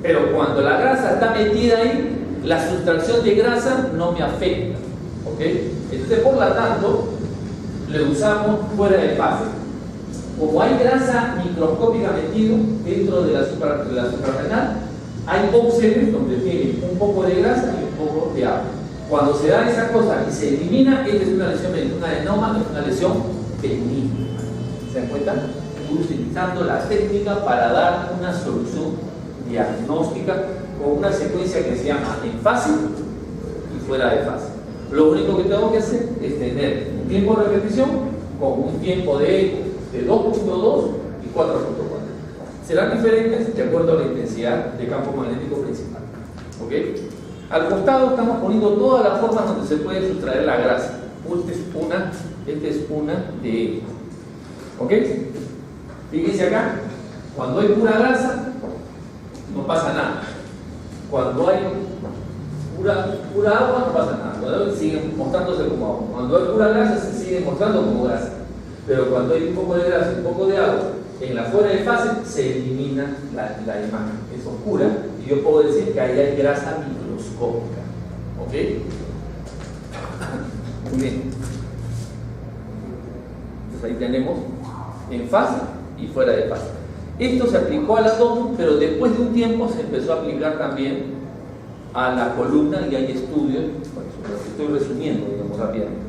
Pero cuando la grasa está metida ahí, la sustracción de grasa no me afecta. ¿Ok? Entonces, por lo tanto, le usamos fuera de fase. Como hay grasa microscópica metido dentro de la suprarrenal, hay boxeles donde tiene un poco de grasa y un poco de agua. Cuando se da esa cosa y se elimina, esta es una lesión benigna, una adenoma es una lesión benigna. ¿Se dan cuenta? Utilizando la técnica para dar una solución diagnóstica con una secuencia que se llama en fase y fuera de fase. Lo único que tengo que hacer es tener un tiempo de repetición con un tiempo de eco de 2.2 y 4.4. Serán diferentes de acuerdo a la intensidad de campo magnético principal. ¿Ok? Al costado estamos poniendo todas las formas donde se puede sustraer la grasa. Esta es una de ellas. ¿Ok? Fíjense acá, cuando hay pura grasa, no pasa nada. Cuando hay pura agua, no pasa nada. Cuando sigue mostrándose como agua. Cuando hay pura grasa, se sigue mostrando como grasa. Pero cuando hay un poco de grasa y un poco de agua, en la fuera de fase se elimina la imagen. Es oscura y yo puedo decir que ahí hay grasa microscópica. ¿Ok? Muy bien. Entonces ahí tenemos en fase y fuera de fase. Esto se aplicó al abdomen, pero después de un tiempo se empezó a aplicar también a la columna y hay estudios, bueno, estoy resumiendo, digamos, rápidamente.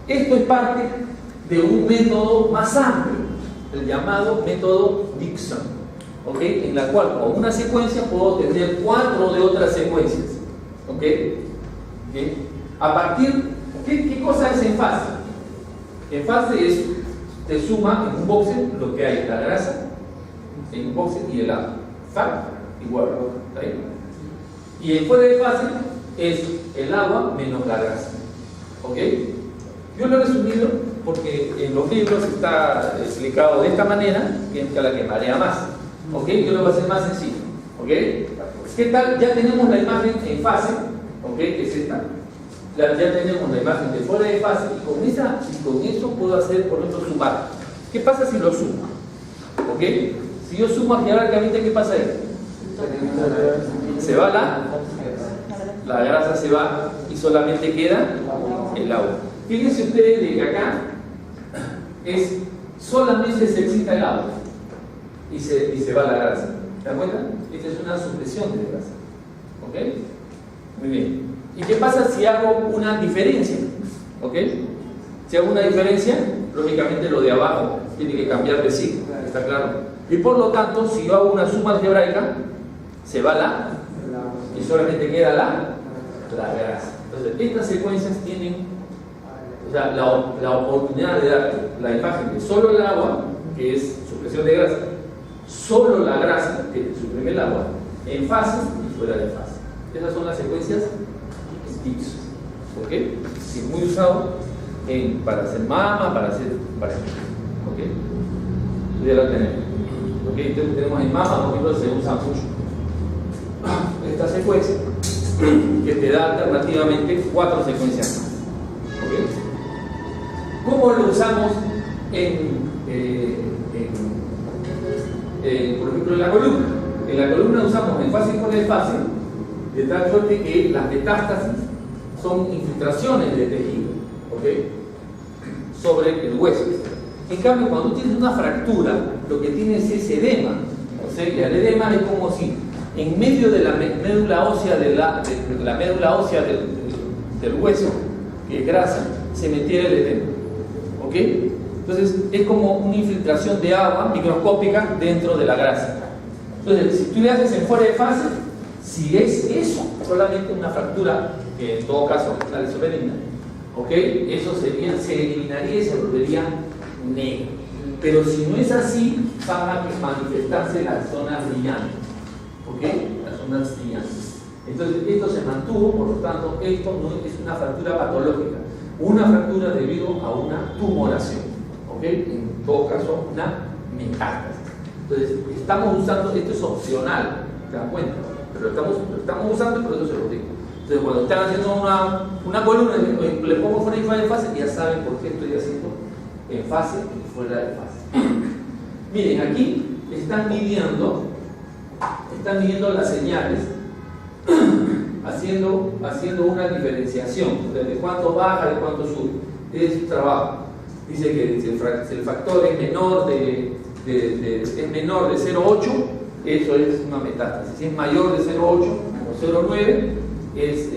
Esto es parte de un método más amplio, el llamado método Dickson, ¿ok? En la cual con una secuencia puedo tener 4 de otras secuencias, ¿ok? ¿Okay? A partir, ¿qué cosa es en fase? En fase es, te suma en un boxe lo que hay, la grasa, en un boxe y el agua, fat y water, ¿okay? Y en fuera de fase es el agua menos la grasa, ¿ok? Yo lo he resumido porque en los libros está explicado de esta manera, que es la que marea más, ¿ok? Yo lo voy a hacer más sencillo, ¿ok? ¿Qué tal? Ya tenemos la imagen en fase, ¿ok? Que es esta. Ya tenemos la imagen de fuera de fase y con eso puedo hacer, por ejemplo, sumar. ¿Qué pasa si lo sumo? ¿Ok? Si yo sumo jerárquicamente, ¿qué pasa ahí? Se va la grasa se va y solamente queda el agua. Fíjense ustedes de que acá solamente se excita el agua y se va la grasa. ¿Se dan cuenta? Esta es una supresión de grasa. ¿Ok? Muy bien. ¿Y qué pasa si hago una diferencia? ¿Ok? Si hago una diferencia, lógicamente lo de abajo tiene que cambiar de signo, ¿está claro? Y por lo tanto, si yo hago una suma algebraica, se va y solamente queda la grasa. Entonces, estas secuencias tienen, o sea, la oportunidad de dar la imagen de solo el agua, que es supresión de grasa, solo la grasa, que suprime el agua, en fase y fuera de fase. Esas son las secuencias Dickson, ¿ok? Sí, muy usado para hacer mama, para hacer varias cosas, ¿ok? Ya la tenemos, ¿ok? Entonces tenemos en mama, por ejemplo, se usa mucho esta secuencia que te da alternativamente 4 secuencias más, ¿ok? ¿Cómo lo usamos por ejemplo, en la columna? En la columna usamos en fase y fuera de fase, de tal suerte que las metástasis son infiltraciones de tejido, ¿ok? Sobre el hueso. En cambio, cuando tienes una fractura, lo que tienes es edema. O sea, el edema es como si en medio de la médula ósea del hueso, que es grasa, se metiera el edema, ¿ok? Entonces es como una infiltración de agua microscópica dentro de la grasa. Entonces, si tú le haces en fuera de fase, si es eso, solamente una fractura, que en todo caso es la lesión benigna, ¿ok? Eso se eliminaría y se volvería negro. Pero si no es así, van a manifestarse las zonas brillantes, ¿ok? Las zonas brillantes. Entonces, esto se mantuvo, por lo tanto, esto no es una fractura patológica, una fractura debido a una tumoración, ¿ok? En todo caso, una metástasis. Entonces, estamos usando, esto es opcional, ¿te das cuenta? Pero lo estamos usando y por eso se lo digo. Entonces, cuando están haciendo una columna, le pongo fuera y fuera de fase, ya saben por qué estoy haciendo en fase y fuera de fase. Miren, aquí están midiendo las señales, haciendo una diferenciación de cuánto baja, de cuánto sube. Es su trabajo. Dice que si el factor es menor de 0,8, eso es una metástasis. Si es mayor de 0,8 o 0,9, es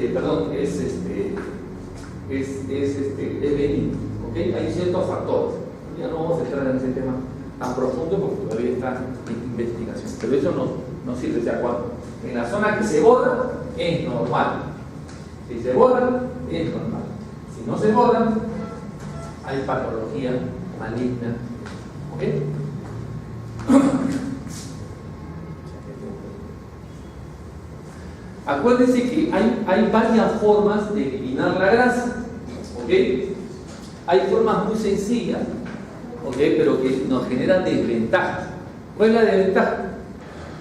benigno, ¿okay? Hay ciertos factores. Ya no vamos a entrar en ese tema tan profundo porque todavía está en investigación. Pero eso no sirve. O sea, cuando en la zona que se borra es normal. Si se borra, es normal. Si no se borra, hay patología maligna. ¿Ok? Acuérdense que hay varias formas de eliminar la grasa, ¿ok? Hay formas muy sencillas, ¿ok? Pero que nos generan desventajas. ¿Cuál es la desventaja?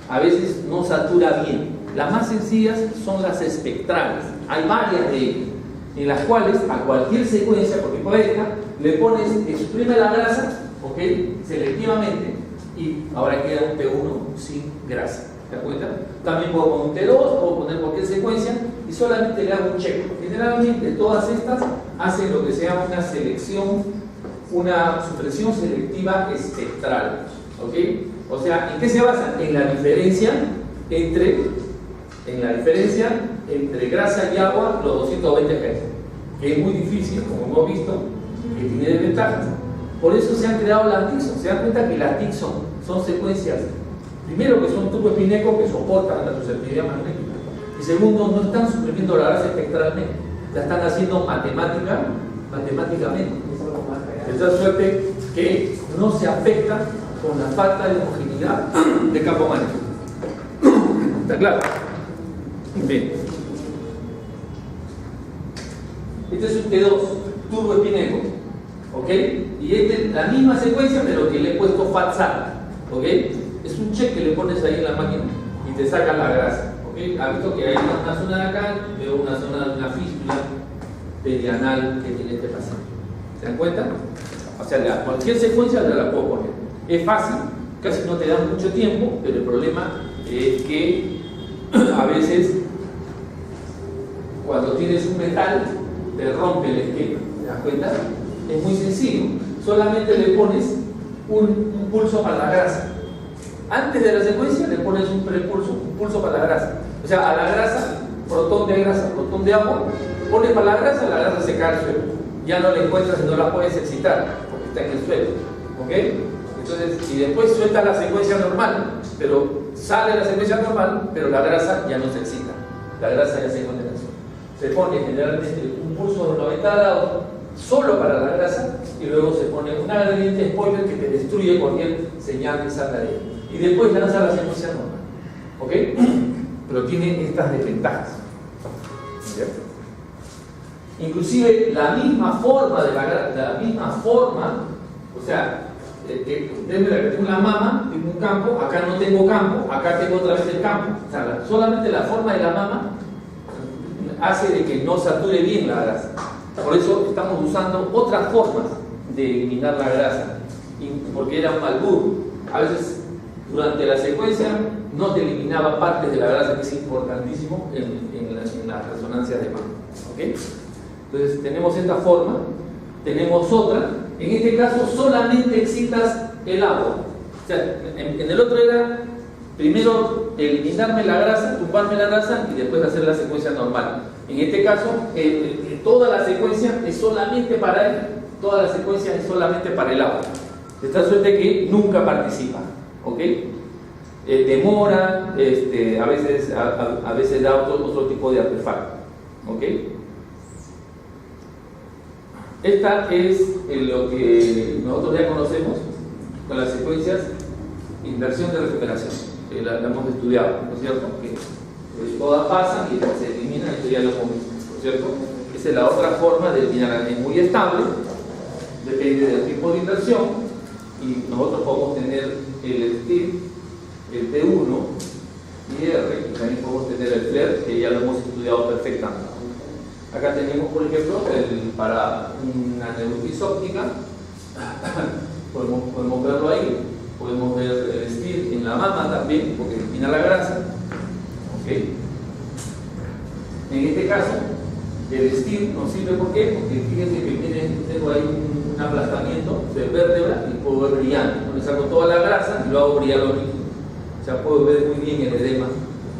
A veces no satura bien. Las más sencillas son las espectrales. Hay varias de ellas, en las cuales a cualquier secuencia, por ejemplo esta, le pones, exprime la grasa, ¿ok? Selectivamente, y ahora queda un T1 sin grasa. ¿Te das cuenta? También puedo poner un T2, puedo poner cualquier secuencia y solamente le hago un check. Generalmente todas estas hacen lo que se llama una selección, una supresión selectiva espectral. ¿Ok? O sea, ¿en qué se basa? En la diferencia entre grasa y agua, los 220 Hz, que es muy difícil, como hemos visto, que tiene desventajas. Por eso se han creado las TIC. Se dan cuenta que las TIC son secuencias, primero que son turboespinecos que soportan la susceptibilidad magnética, y segundo, no están suprimiendo la grasa espectralmente, la están haciendo matemáticamente. De tal suerte que no se afecta con la falta de homogeneidad de campo magnético. ¿Está claro? Bien. Este es un T2, turboespineco, ¿ok? Y este es la misma secuencia, pero que le he puesto FATSAT, ¿ok? Es un check que le pones ahí en la máquina y te saca la grasa, ¿ok? Ha visto que hay una zona de acá, veo una zona de una fístula perianal que tiene este paciente. ¿Se dan cuenta? O sea, cualquier secuencia la puedo poner. Es fácil, casi no te da mucho tiempo, pero el problema es que a veces cuando tienes un metal te rompe el esquema. ¿Te das cuenta? Es muy sencillo. Solamente le pones un pulso para la grasa. Antes de la secuencia le pones un prepulso, un pulso para la grasa. O sea, a la grasa, protón de grasa, protón de agua, pones para la grasa se cae al suelo. Ya no la encuentras y no la puedes excitar, porque está en el suelo. ¿Ok? Entonces, y después sueltas la secuencia normal, pero sale la secuencia normal, pero la grasa ya no se excita. La grasa ya se encuentra en el suelo. Se pone generalmente un pulso de 90 grados solo para la grasa y luego se pone un gradiente spoiler que te destruye cualquier señal que salga de él. Y después lanza la secuencia normal. ¿Ok? Pero tiene estas desventajas. ¿Bien? Inclusive la misma forma o sea, tengo la mama, tengo un campo, acá no tengo campo, acá tengo otra vez el campo. O sea, solamente la forma de la mama hace de que no sature bien la grasa. Por eso estamos usando otras formas de eliminar la grasa, porque era un albur. A veces durante la secuencia no te eliminaba partes de la grasa, que es importantísimo en las resonancias de mama. ¿Okay? Entonces tenemos esta forma, tenemos otra. En este caso solamente excitas el agua. O sea, en el otro era primero eliminarme la grasa, tumbarme la grasa y después hacer la secuencia normal. En este caso, toda la secuencia es solamente para él, toda la secuencia es solamente para el agua. De tal suerte que nunca participa. ¿Ok? Demora, a veces da otro tipo de artefacto. ¿Ok? Esta es lo que nosotros ya conocemos con las secuencias inversión de recuperación, que la hemos estudiado, ¿no es cierto? Que todas pasan y se eliminan, esto ya lo hemos visto, ¿no es cierto? Esa es la otra forma de eliminar, es muy estable, depende del tipo de inversión, y nosotros podemos tener el STIR, el T1 y R, y también podemos tener el FLAIR, que ya lo hemos estudiado perfectamente. Acá tenemos, por ejemplo, para una neurotis óptica, podemos verlo ahí, podemos ver el STIR en la mama también, porque elimina la grasa. ¿Okay? En este caso, el STIR nos sirve ¿por qué? Porque fíjense que tengo ahí un aplastamiento de vértebra y puedo ver brillante. Le saco toda la grasa y lo hago brillar lo mismo. O sea, puedo ver muy bien el edema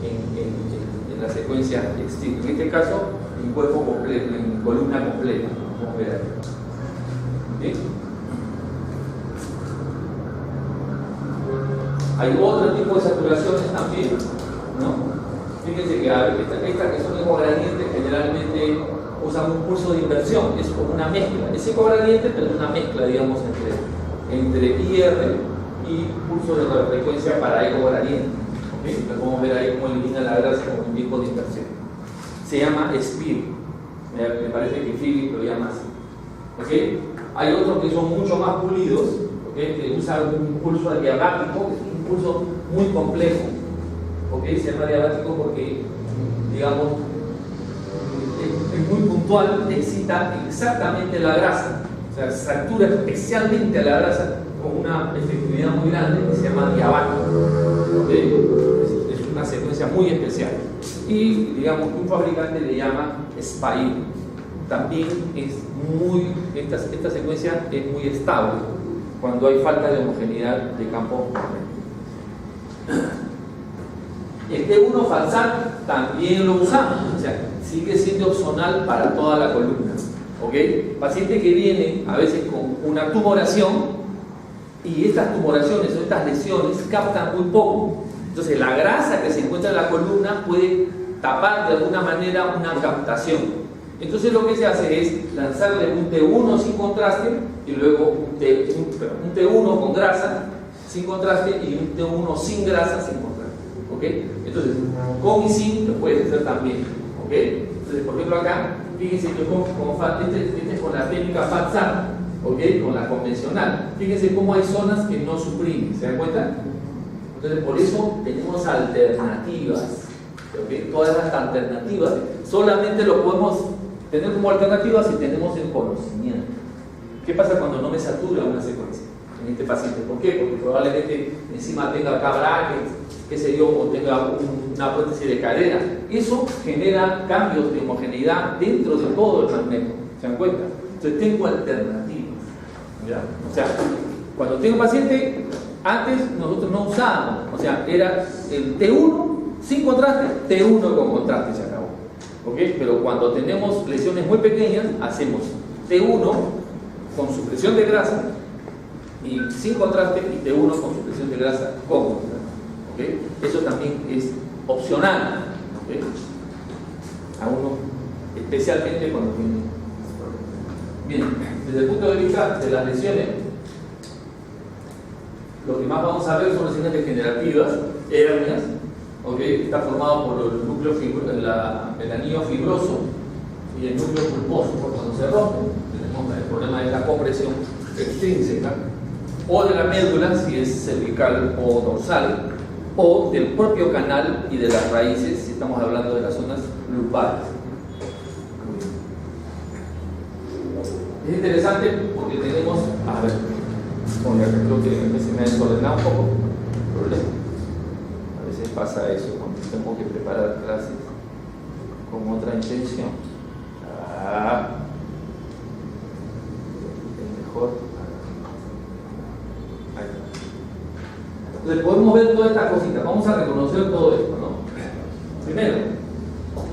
en la secuencia STIR. En este caso, en cuerpo completo, en columna completa. Vamos a ver aquí. ¿Okay? Hay otro tipo de saturaciones también, ¿no? Fíjense que estas que son ecogradientes generalmente usan un pulso de inversión, es como una mezcla. Es ecogradiente, pero es una mezcla, digamos, entre IR y pulso de radiofrecuencia para eco gradiente. ¿Okay? Entonces podemos ver ahí cómo elimina la grasa con un tiempo de inversión. Se llama SPIR. Me parece que Philip lo llama así. ¿Okay? Hay otros que son mucho más pulidos, ¿okay? Que usan un pulso adiabático, que es un pulso muy complejo. ¿Okay? Se llama adiabático porque, digamos, es muy puntual, excita exactamente la grasa. O sea, satura especialmente a la grasa con una efectividad muy grande que se llama diabático. ¿Okay? Es una secuencia muy especial. Y, digamos, un fabricante le llama SPIR. También es muy, esta secuencia es muy estable cuando hay falta de homogeneidad de campo magnético. El T1 falsar también lo usamos, o sea, sigue siendo opcional para toda la columna. ¿Okay? Paciente que viene a veces con una tumoración y estas tumoraciones o estas lesiones captan muy poco. Entonces la grasa que se encuentra en la columna puede tapar de alguna manera una captación. Entonces lo que se hace es lanzarle un T1 sin contraste y luego un T1 con grasa sin contraste y un T1 sin grasa sin contraste. ¿Okay? Entonces, con y sin lo puedes hacer también. ¿Okay? Entonces, por ejemplo acá, fíjense que este es con la técnica FATSAR, ¿okay? Con la convencional. Fíjense cómo hay zonas que no suprimen, ¿se dan cuenta? Entonces, por eso tenemos alternativas. ¿Okay? Todas las alternativas solamente lo podemos tener como alternativa si tenemos el conocimiento. ¿Qué pasa cuando no me satura una secuencia en este paciente? ¿Por qué? Porque probablemente encima tenga brackets, qué sé yo, o tenga una prótesis de cadera. Eso genera cambios de homogeneidad dentro de todo el magneto. ¿Se dan cuenta? Entonces tengo alternativas. ¿Ya? O sea, cuando tengo paciente, antes nosotros no usábamos, o sea, era el T1 sin contraste, T1 con contraste y se acabó. ¿Okay? Pero cuando tenemos lesiones muy pequeñas, hacemos T1 con supresión de grasa y sin contraste y T1 con supresión de grasa con contraste. ¿Okay? Eso también es opcional. ¿Okay? A uno, especialmente cuando tiene. Bien, desde el punto de vista de las lesiones, lo que más vamos a ver son lesiones degenerativas, hernias. ¿Okay? Está formado por el núcleo el anillo fibroso y el núcleo pulposo. Cuando se rompe, tenemos el problema de la compresión extrínseca o de la médula, si es cervical o dorsal, o del propio canal y de las raíces, si estamos hablando de las zonas lumbares. Es interesante porque tenemos, a ver, creo que se me ha desordenado un poco el problema. A veces pasa eso cuando tengo que preparar clases con otra intención. Es mejor. Ahí está. Entonces podemos ver todas estas cositas. Vamos a reconocer todo esto, ¿no? Primero,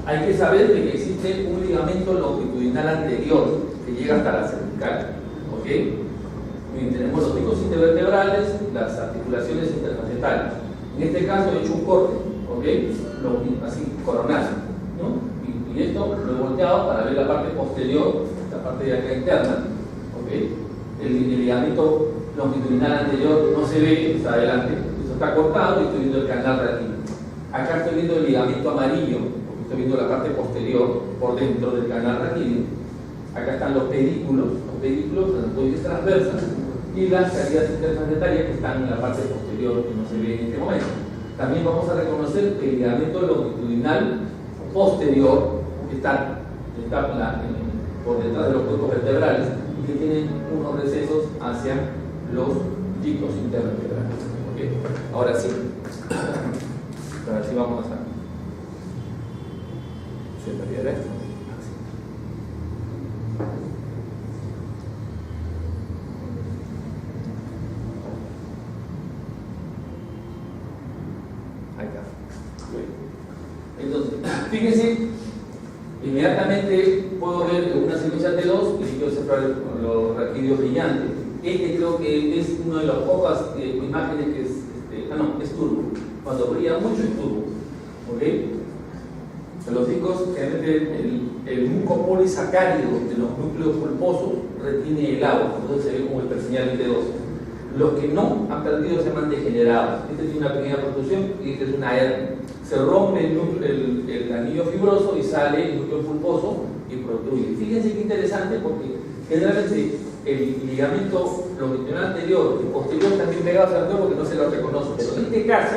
hay que saber de que existe un ligamento longitudinal anterior que llega hasta la cervical. ¿Ok? Bien, tenemos los discos intervertebrales, las articulaciones interfacetales. En este caso he hecho un corte, ¿ok? Así, coronal, ¿no? Y esto lo he volteado para ver la parte posterior, la parte de acá interna, ¿ok? El ligamento longitudinal anterior no se ve, está adelante, eso está cortado y estoy viendo el canal raquídeo. Acá estoy viendo el ligamento amarillo, porque estoy viendo la parte posterior por dentro del canal raquídeo. Acá están los pedículos deltoides transversas y las cavidades interfacetarias que están en la parte posterior que no se ve en este momento. También vamos a reconocer el ligamento longitudinal posterior que está por detrás de los cuerpos vertebrales y que tiene unos recesos hacia los discos intervertebrales. ¿Okay? Ahora sí, vamos a separar esto. Entonces, fíjense, inmediatamente puedo ver una secuencia de T2 y quiero separar los raquídeos brillantes. Este creo que es una de las pocas imágenes que es, es turbo. Cuando brilla mucho es turbo. ¿Okay? Los discos, generalmente el mucopolisacárido de los núcleos pulposos retiene el agua, entonces se ve como el persinal de T2. Los que no han perdido se llaman degenerados. Este tiene una pequeña protrusión y este es una hernia. Se rompe el anillo fibroso y sale el núcleo pulposo y protruye. Fíjense qué interesante porque generalmente el ligamento longitudinal anterior y posterior están bien pegados al cuerpo porque no se lo reconoce. Pero en este caso,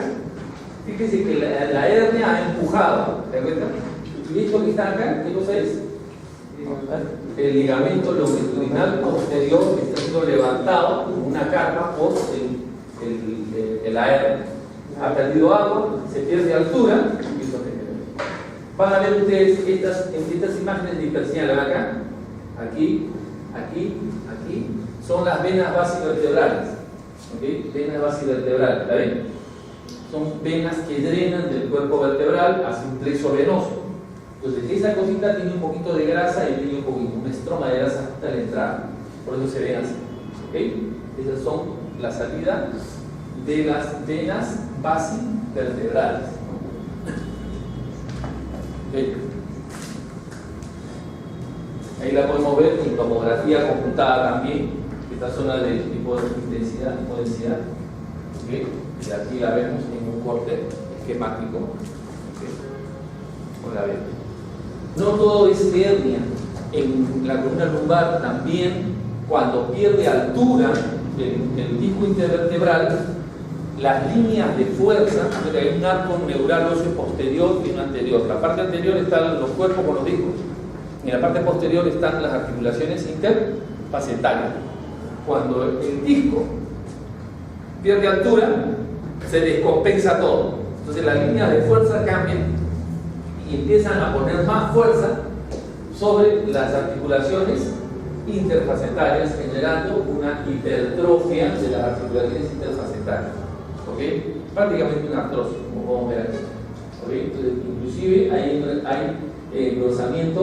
fíjense que la hernia ha empujado. ¿Te das cuenta? Y esto que está acá, ¿qué cosa es? El ligamento longitudinal posterior está siendo levantado como una carga por la hernia. Ha perdido agua, se pierde altura y eso genera. Van a ver ustedes estas imágenes de hiperseñal acá, aquí, son las venas basivertebrales. ¿Okay? Venas basivertebrales, ¿está bien? Son venas que drenan del cuerpo vertebral hacia un plexo venoso. Entonces, esa cosita tiene un poquito de grasa y tiene un estroma de grasa hasta la entrada. Por eso se ven así. ¿Okay? Esas son la salida de las venas basivertebrales. ¿Okay? Ahí la podemos ver en tomografía computada también. Esta zona de tipo de intensidad o densidad. ¿Okay? Y aquí la vemos en un corte esquemático. ¿Okay? La vemos. No todo es hernia. En la columna lumbar también, cuando pierde altura el disco intervertebral, las líneas de fuerza, hay un arco neural óseo posterior y uno anterior. La parte anterior están los cuerpos con los discos. Y en la parte posterior están las articulaciones interfacetarias. Cuando el disco pierde altura, se descompensa todo. Entonces las líneas de fuerza cambian y empiezan a poner más fuerza sobre las articulaciones interfacetarias, generando una hipertrofia de las articulaciones interfacetarias. ¿Okay? Prácticamente una artrosis, como podemos ver aquí. ¿Okay? Entonces, inclusive hay engrosamiento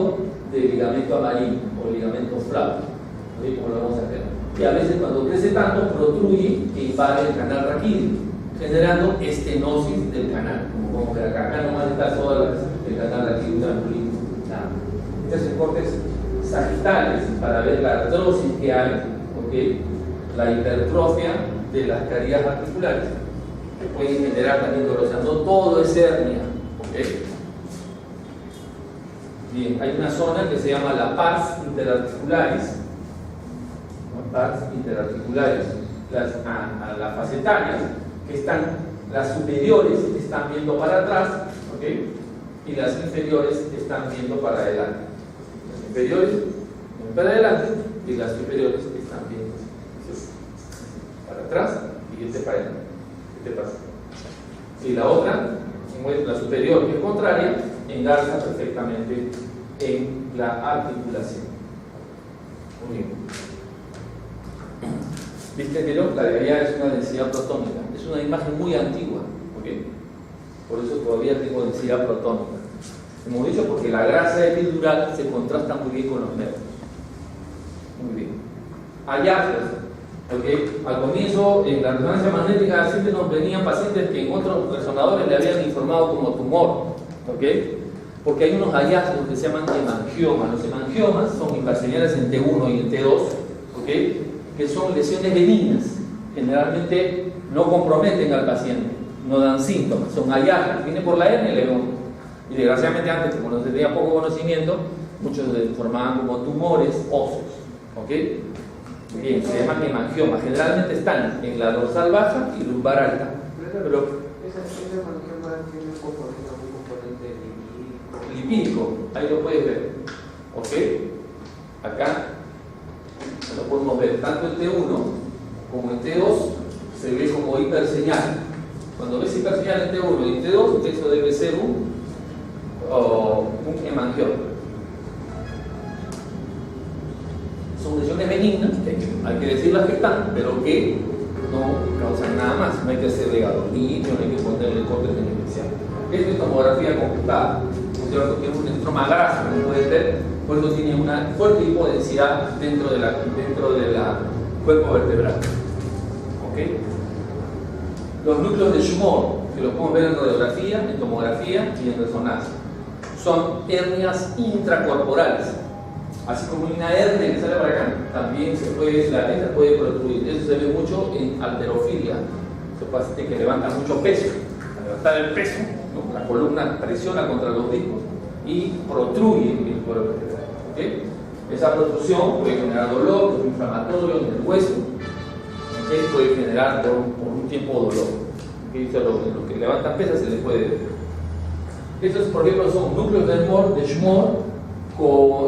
del ligamento amarillo o ligamento flavo, ¿okay? Como lo vamos a ver. Y a veces cuando crece tanto, protruye e invade el canal raquídeo, generando estenosis del canal, como podemos ver acá. Acá nomás está todo el canal raquídeo transculino. Estos son cortes sagitales para ver la artrosis que hay, ¿okay? La hipertrofia de las carillas articulares, que pueden generar también dolor. O sea, no todo es hernia. ¿Okay? Bien, hay una zona que se llama la pars interarticularis. Pars interarticularis. Las facetarias, que están, las superiores están viendo para atrás, ¿okay? Y las inferiores están viendo para adelante. Las inferiores ven para adelante y las superiores están viendo para atrás y para adelante. ¿Qué te pasa? Y la otra, la superior, que es contraria, engarza perfectamente en la articulación. Muy bien. Viste que la de allá es una densidad protónica. Es una imagen muy antigua. ¿Okay? Por eso todavía tengo densidad protónica. Hemos dicho porque la grasa epidural se contrasta muy bien con los nervios. Muy bien. Hallazgos. ¿Okay? Al comienzo, en la resonancia magnética, siempre nos venían pacientes que en otros resonadores le habían informado como tumor. ¿Okay? Porque hay unos hallazgos que se llaman hemangiomas. Los hemangiomas son hiperseñales en T1 y en T2, ¿okay? Que son lesiones benignas. Generalmente no comprometen al paciente, no dan síntomas, son hallazgos. Viene por la hernia y desgraciadamente antes, como no se tenía poco conocimiento, muchos se formaban como tumores óseos. ¿Okay? Bien, se llaman hemangiomas. Generalmente están en la dorsal baja y lumbar alta. Pero esa hemangioma tiene un componente lipídico, ahí lo puedes ver. ¿Ok? Acá lo podemos ver. Tanto el T1 como el T2 se ve como hiperseñal. Cuando ves hiperseñal en T1 y en T2, eso debe ser un hemangioma. Son lesiones benignas, hay que decirlas que están, pero que no causan nada más. No hay que hacerle galonillo, no hay que ponerle cortes en especial. Esto es tomografía computada. Tiene un estroma graso, como pueden ver, por eso tiene una fuerte hipodensidad dentro de la cuerpo vertebral. ¿Okay? Los núcleos de Schmor, que los podemos ver en radiografía, en tomografía y en resonancia, son hernias intracorporales. Así como una hernia que sale para acá, también la testa puede protruir. Eso se ve mucho en halterofilia. Eso pasa que levanta mucho peso. Al levantar el peso, ¿no? La columna presiona contra los discos y protruye el cuero vertebral. ¿Okay? Esa protrusión puede generar dolor, inflamatorio en el hueso, ¿okay? Puede generar por un tiempo dolor. ¿Okay? Los que levantan pesas se les puede ver. Estos, por ejemplo, son núcleos de Schmor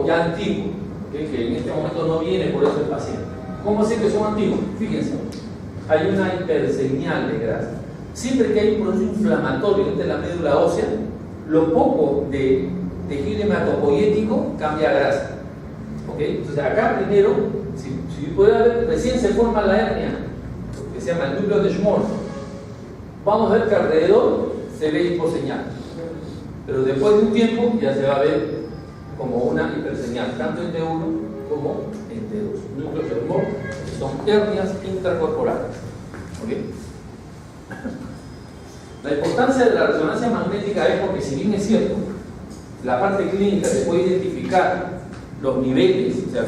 ya antiguos, ¿okay? Que en este momento no viene por eso el paciente. ¿Cómo sé que son antiguos? Fíjense, hay una hiperseñal de grasa. Siempre que hay un proceso inflamatorio entre la médula ósea, lo poco de tejido hematopoyético cambia a grasa. ¿Okay? Entonces acá primero, si puede ver, recién se forma la hernia, que se llama el núcleo de Schmor. Vamos a ver que alrededor se ve hiposeñal, pero después de un tiempo ya se va a ver como una hiperseñal, tanto en T1 como en T2. Núcleos de Schmor son hernias intracorporales. ¿Okay? La importancia de la resonancia magnética es porque, si bien es cierto, la parte clínica se puede identificar los niveles, o sea,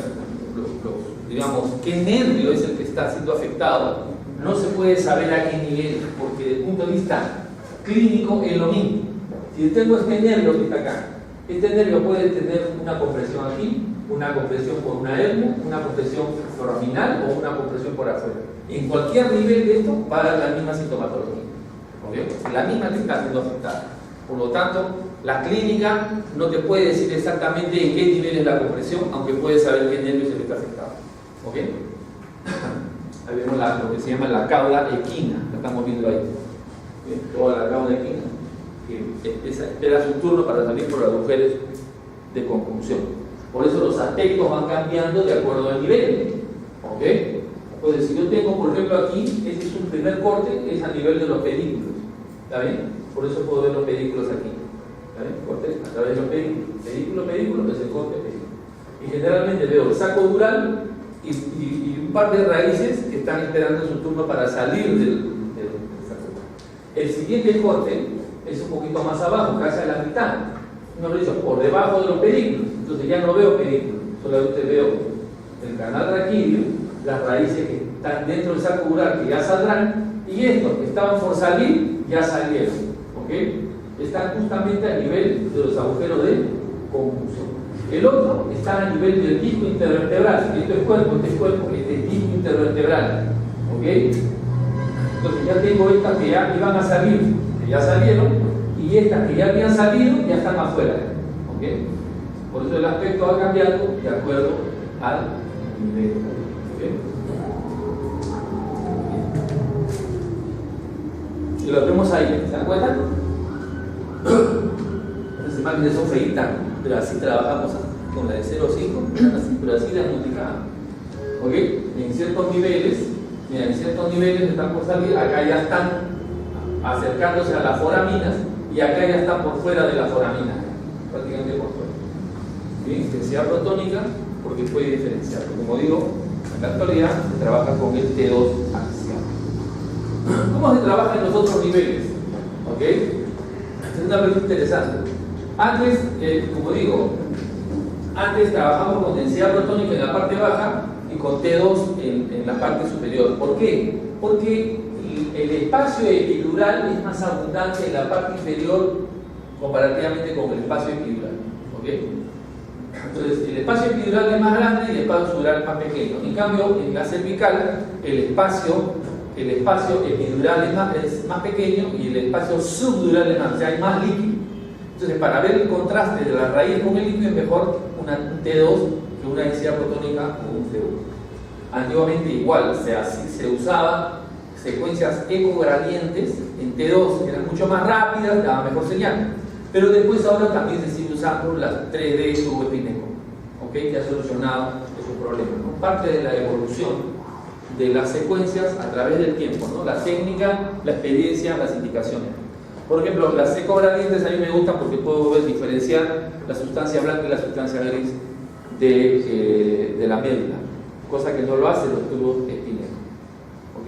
digamos, qué nervio es el que está siendo afectado, no se puede saber a qué nivel, porque desde el punto de vista clínico es lo mismo. Si tengo este nervio que está acá, este nervio puede tener una compresión aquí, una compresión por una hernia, una compresión foraminal o una compresión por afuera. En cualquier nivel de esto va a dar la misma sintomatología. ¿Okay? La misma que está siendo afectada. Por lo tanto, la clínica no te puede decir exactamente en qué nivel es la compresión, aunque puede saber qué nervio es el que está afectado. ¿Ok? Ahí vemos lo que se llama la cauda equina, la estamos viendo ahí. ¿Okay? Toda la cauda equina, que espera su turno para salir por agujeros de conjunción. Por eso los aspectos van cambiando de acuerdo al nivel. ¿Ok? Entonces, si yo tengo, por ejemplo, aquí, este es un primer corte, es a nivel de los pedículos. ¿Está bien? Por eso puedo ver los pedículos aquí. ¿Está bien? Corte a través de los pedículos. Pedículo es el corte pedículo. Y generalmente veo el saco dural y un par de raíces que están esperando su turno para salir del saco dural. El siguiente corte es un poquito más abajo, casi a la mitad. No lo he dicho, por debajo de los pedículos. Entonces ya no veo pedículos, solamente veo el canal raquídeo, las raíces que están dentro del saco dural que ya saldrán, y estos que estaban por salir ya salieron. ¿Okay? Están justamente a nivel de los agujeros de conjunción. El otro está a nivel del disco intervertebral. Esto es cuerpo, este es disco intervertebral. ¿Okay? Entonces ya tengo estas que ya iban a salir, que ya salieron, y estas que ya habían salido ya están afuera. ¿Okay? Por eso el aspecto va cambiando de acuerdo al nivel. ¿Okay? Y lo vemos ahí, ¿se dan cuenta? Las imágenes son feitas, pero así trabajamos con la de 0,5, pero así diagnosticada. ¿Ok? En ciertos niveles, mira, en ciertos niveles están por salir, acá ya están acercándose a las foraminas y acá ya están por fuera de la foramina, prácticamente por fuera. Bien, intensidad protónica, porque puede diferenciar. Como digo, en la actualidad se trabaja con el T2 axial. ¿Cómo se trabaja en los otros niveles? ¿Ok? Es una pregunta interesante. Antes, como digo, antes trabajamos con densidad protónica en la parte baja y con T2 en la parte superior. ¿Por qué? Porque el espacio epidural es más abundante en la parte inferior comparativamente con el espacio epidural. ¿Ok? Entonces, el espacio epidural es más grande y el espacio subdural es más pequeño. En cambio, en la cervical, el espacio epidural es más pequeño y el espacio subdural es más, o sea, hay más líquido. Entonces, para ver el contraste de la raíz con el líquido es mejor un T2 que una densidad protónica o un C1. Antiguamente igual, o sea, se usaba secuencias ecogradientes en T2 que eran mucho más rápidas, daba mejor señal. Pero después ahora también se sigue usando las 3D turboepineco, ¿ok? Que ha solucionado esos problemas, ¿no? Parte de la evolución de las secuencias a través del tiempo, ¿no? La técnica, la experiencia, las indicaciones. Por ejemplo, las ecogradientes a mí me gustan porque puedo diferenciar la sustancia blanca y la sustancia gris de la médula, cosa que no lo hacen los tubos epineco. ¿Ok?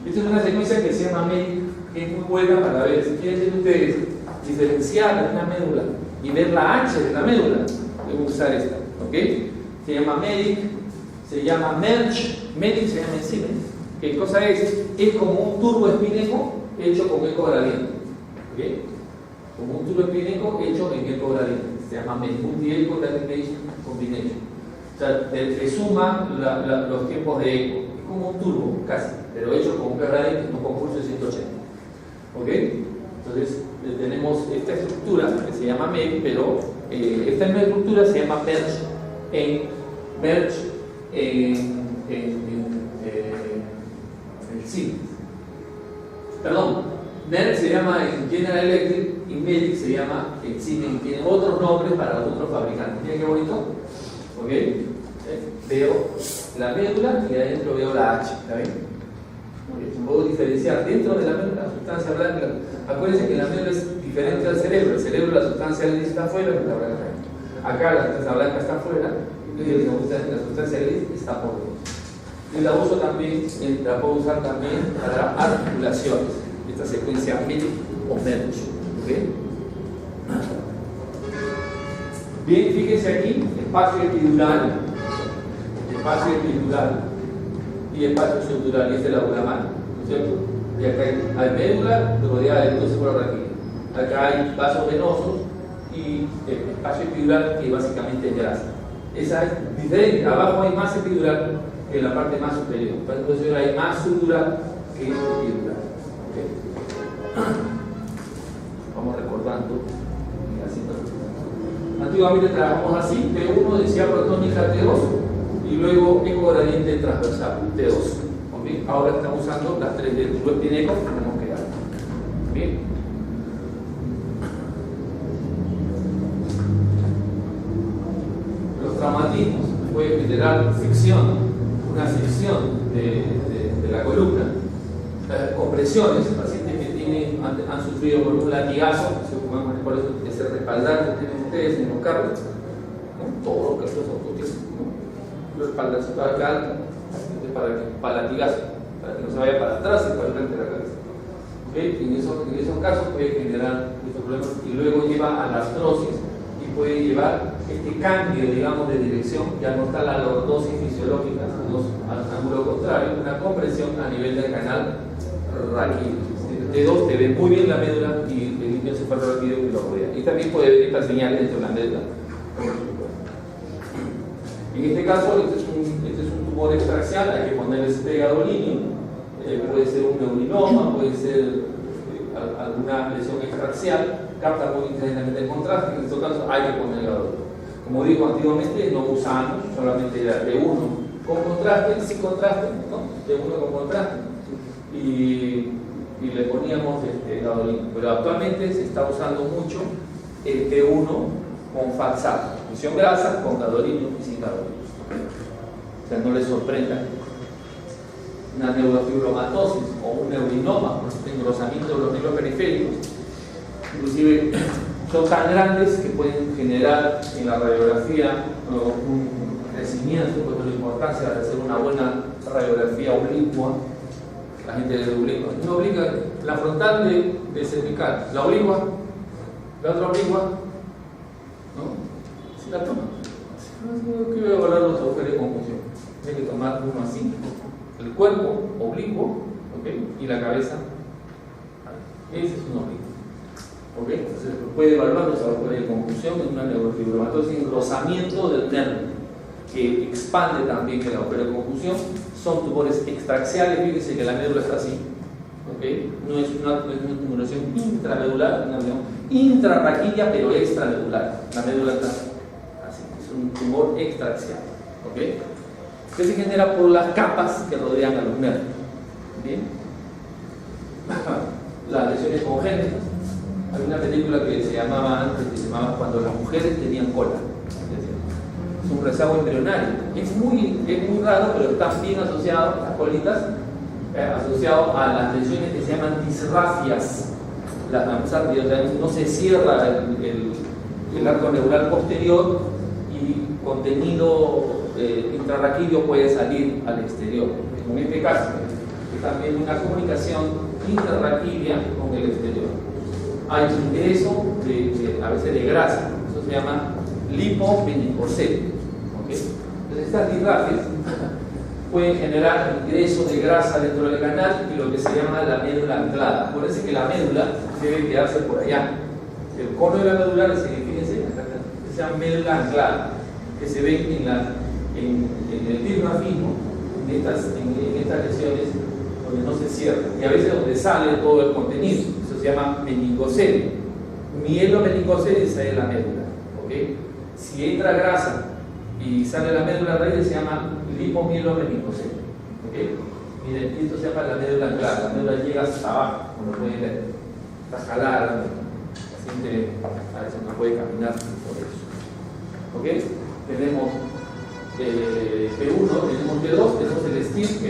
Esta es una secuencia que se llama MEDIC, que es muy buena para ver, si quieren ustedes diferenciar una médula y ver la H de la médula, deben usar esta. ¿Ok? ¿ok? Se llama MEDIC, se llama MERCH, MEDIC se llama enzima. ¿Qué cosa es? Es como un turboespineco hecho con eco gradiente, ¿ok? Como un turboespineco hecho en eco gradiente. Se llama MEDIC, Multi-Eco Degradation Combination. O sea, te suma los tiempos de eco. Es como un turbo, casi, pero hecho con un gradiente, no con pulso de 180. ¿Ok? Entonces, tenemos esta estructura que se llama MEDIC, pero esta misma estructura se llama MERCH en el SIM. Perdón, MERCH se llama en General Electric y MEDIC se llama en SIM, tiene otros nombres para los otros fabricantes. Miren qué bonito. ¿Ok? Veo la médula y adentro veo la H. ¿Está bien? Puedo diferenciar dentro de la médula la sustancia blanca. Acuérdense que la médula es diferente al cerebro. El cerebro, la sustancia gris está afuera y la blanca está. Acá la sustancia blanca está afuera y la sustancia gris está por dentro. Y la uso también, la puedo usar también para articulaciones. Esta secuencia MEDIC o MERCH. ¿Okay? Bien, fíjense aquí, espacio epidural y espacio subdural, y esta es la mano, ¿no es cierto? Y acá hay médula rodeada de endocefalorraquídeo. Acá hay vasos venosos y espacio epidural que básicamente es grasa. Esa es diferente, abajo hay más epidural que en la parte más superior. Entonces hay más subdural que epidural. ¿Okay? Vamos recordando y haciendo. Antiguamente trabajamos así, T1 decía protónica T2 y luego eco gradiente transversal T2. ¿Okay? Ahora estamos usando las 3 del turboespineco, tenemos que dar. Bien. Los traumatismos pueden generar sección, una sección de la columna, compresiones, pacientes que han sufrido por un latigazo, por eso ese respaldar que tienen ustedes en los carros, ¿no? Todos los carros automáticos, ¿no? Los respaldarcitos acá para latigazo, para que no se vaya para atrás y para el frente de la cabeza. ¿Okay? En esos casos puede generar estos problemas y luego lleva a la artrosis y puede llevar este cambio, digamos, de dirección. Ya no está la lordosis fisiológica, al ángulo contrario, una compresión a nivel del canal raquídeo. T2 te ve muy bien la médula y el encefalorraquídeo que lo rodea. Y también puede ver estas señales dentro de la médula. En este caso, este es un tumor extraxial, hay que ponerle este gadolíneo, puede ser un neurinoma, puede ser alguna lesión extraxial, capta muy intensamente el contraste, en este caso hay que ponerle gadolínio. Como digo, antiguamente no usábamos, solamente era de uno con contraste, sin contraste, ¿no? De uno con contraste. Y le poníamos gadolínio. Pero actualmente se está usando mucho el T1 con falsato, fusión grasa con gadolínio y sin gadolínio. O sea, no les sorprenda una neurofibromatosis o un neurinoma por engrosamiento de los nervios periféricos. Inclusive son tan grandes que pueden generar en la radiografía un crecimiento, porque la importancia de hacer una buena radiografía oblicua. La gente de oblicua, no oblicua, la frontal de cervical, la oblicua, la otra oblicua, ¿no? Si la toma, ¿qué voy a evaluar los agujeros de conjunción? Hay que tomar uno así, el cuerpo oblicuo, ¿okay? Y la cabeza, ese es un oblicuo, ¿okay? Entonces puede evaluar los agujeros de conjunción en una neurofibromatosis, engrosamiento del nervio, que expande también el agujero de conjunción. Son tumores extraxiales, fíjense que la médula está así, ¿okay? No es una tumulación intramedular, una intrarraquídea, pero extramedular. La médula está así, es un tumor extraxial, ¿okay? Que se genera por las capas que rodean a los nervios. ¿Bien? Las lesiones congénitas. Hay una película que se llamaba antes, que se llamaba Cuando las mujeres tenían cola. Es un rezago embrionario. Es muy raro, pero están bien asociados, las colitas, asociados a las lesiones que se llaman disrafias. No se cierra el arco neural posterior y contenido intrarraquídeo puede salir al exterior. En este caso, es también una comunicación intrarraquídea con el exterior. Hay ingreso a veces de grasa, eso se llama lipomeningoceto. ¿Okay? Entonces estas disrafias pueden generar ingreso de grasa dentro del canal y lo que se llama la médula anclada. Acuérdense que la médula debe quedarse por allá. El cono de la medular fíjense, se llama médula anclada, que se ve en el diafragma, en estas lesiones donde no se cierra y a veces donde sale todo el contenido. Eso se llama meningocelia. Mielomeningocele esa es la médula. ¿Okay? Si entra grasa y sale la médula raíz se llama lipomielomenicocelia. ¿Okay? Miren, esto se llama la médula anclada. La médula llega hasta abajo, como lo pueden ver. Está jalada. El paciente a veces no puede caminar por eso. ¿Okay? Tenemos P1, tenemos P2, tenemos el STIR que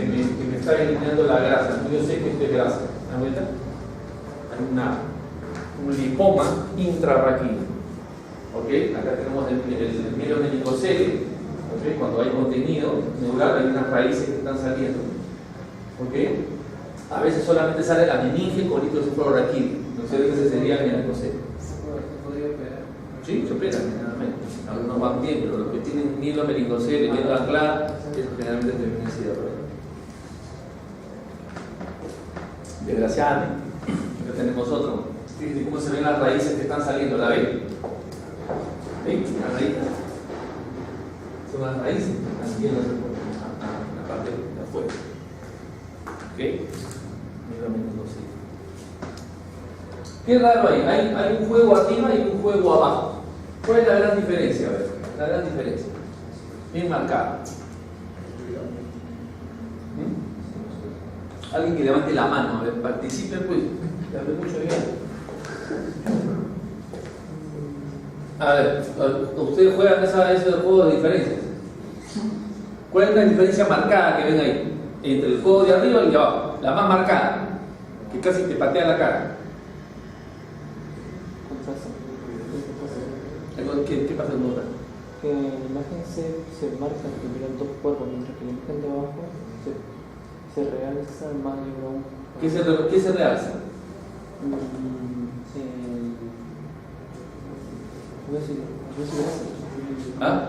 me está eliminando la grasa. Yo sé que esto es grasa. ¿Me dan cuenta? Hay un lipoma intrarraquídeo. ¿Okay? Acá tenemos el mielomeningocele. ¿Okay? Cuando hay contenido neural, hay unas raíces que están saliendo. ¿Okay? A veces solamente sale la meninge con litocefalorraquídeo. No sé qué sería el meningocele. ¿Se podría operar? Sí, se operan generalmente. Algunos van bien, pero los que tienen mielomeningocele, médula anclada, eso generalmente termina siendo operado. Desgraciadamente, acá tenemos otro. Fíjense cómo se ven las raíces que están saliendo. ¿La ven? ¿Ven? Las raíces. Son las raíces que están saliendo en la parte de afuera. ¿Ok? Mielomeningocele. Qué raro hay. Hay un juego arriba y un juego abajo. ¿Cuál es la gran diferencia? A ver, la gran diferencia. Bien marcada. Alguien que levante la mano, a ver, participen pues. Le hablé mucho bien. A ver, ustedes juegan esos juegos de diferencias. ¿Cuál es la diferencia marcada que ven ahí? Entre el juego de arriba y el de abajo. La más marcada, que casi te patea la cara. ¿Qué pasa en otra? Que en la imagen se marca que miran dos cuerpos, mientras que la imagen de abajo se realza más de uno. ¿Qué se realza? ¿Ah?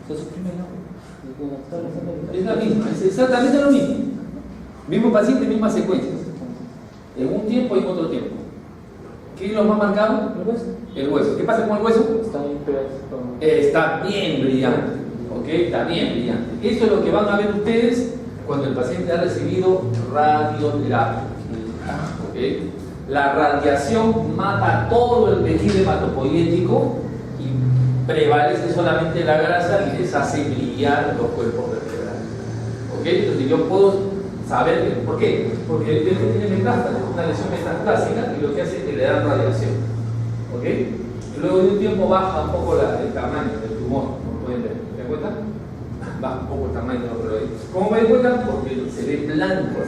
Se suprime el agua. Es la misma, es exactamente lo mismo. Mismo paciente, mismas secuencias. En un tiempo y en otro tiempo. ¿Qué es lo más marcado? ¿El hueso? El hueso. ¿Qué pasa con el hueso? Está bien pegado. Está bien brillante. ¿Ok? Está bien brillante. Eso es lo que van a ver ustedes cuando el paciente ha recibido radioterapia. ¿Ok? La radiación mata todo el tejido hematopoyético y prevalece solamente la grasa y les hace brillar los cuerpos vertebrales. ¿Ok? Entonces yo puedo saber por qué. Porque el paciente tiene metástasis, una lesión metastásica y lo que hace es que le dan radiación. ¿Ok? Y luego de un tiempo baja un poco el tamaño del tumor, como pueden ver. ¿Se dan cuenta? Baja un poco el tamaño del tumor. ¿Cómo me dan cuenta? Porque se ve blanco,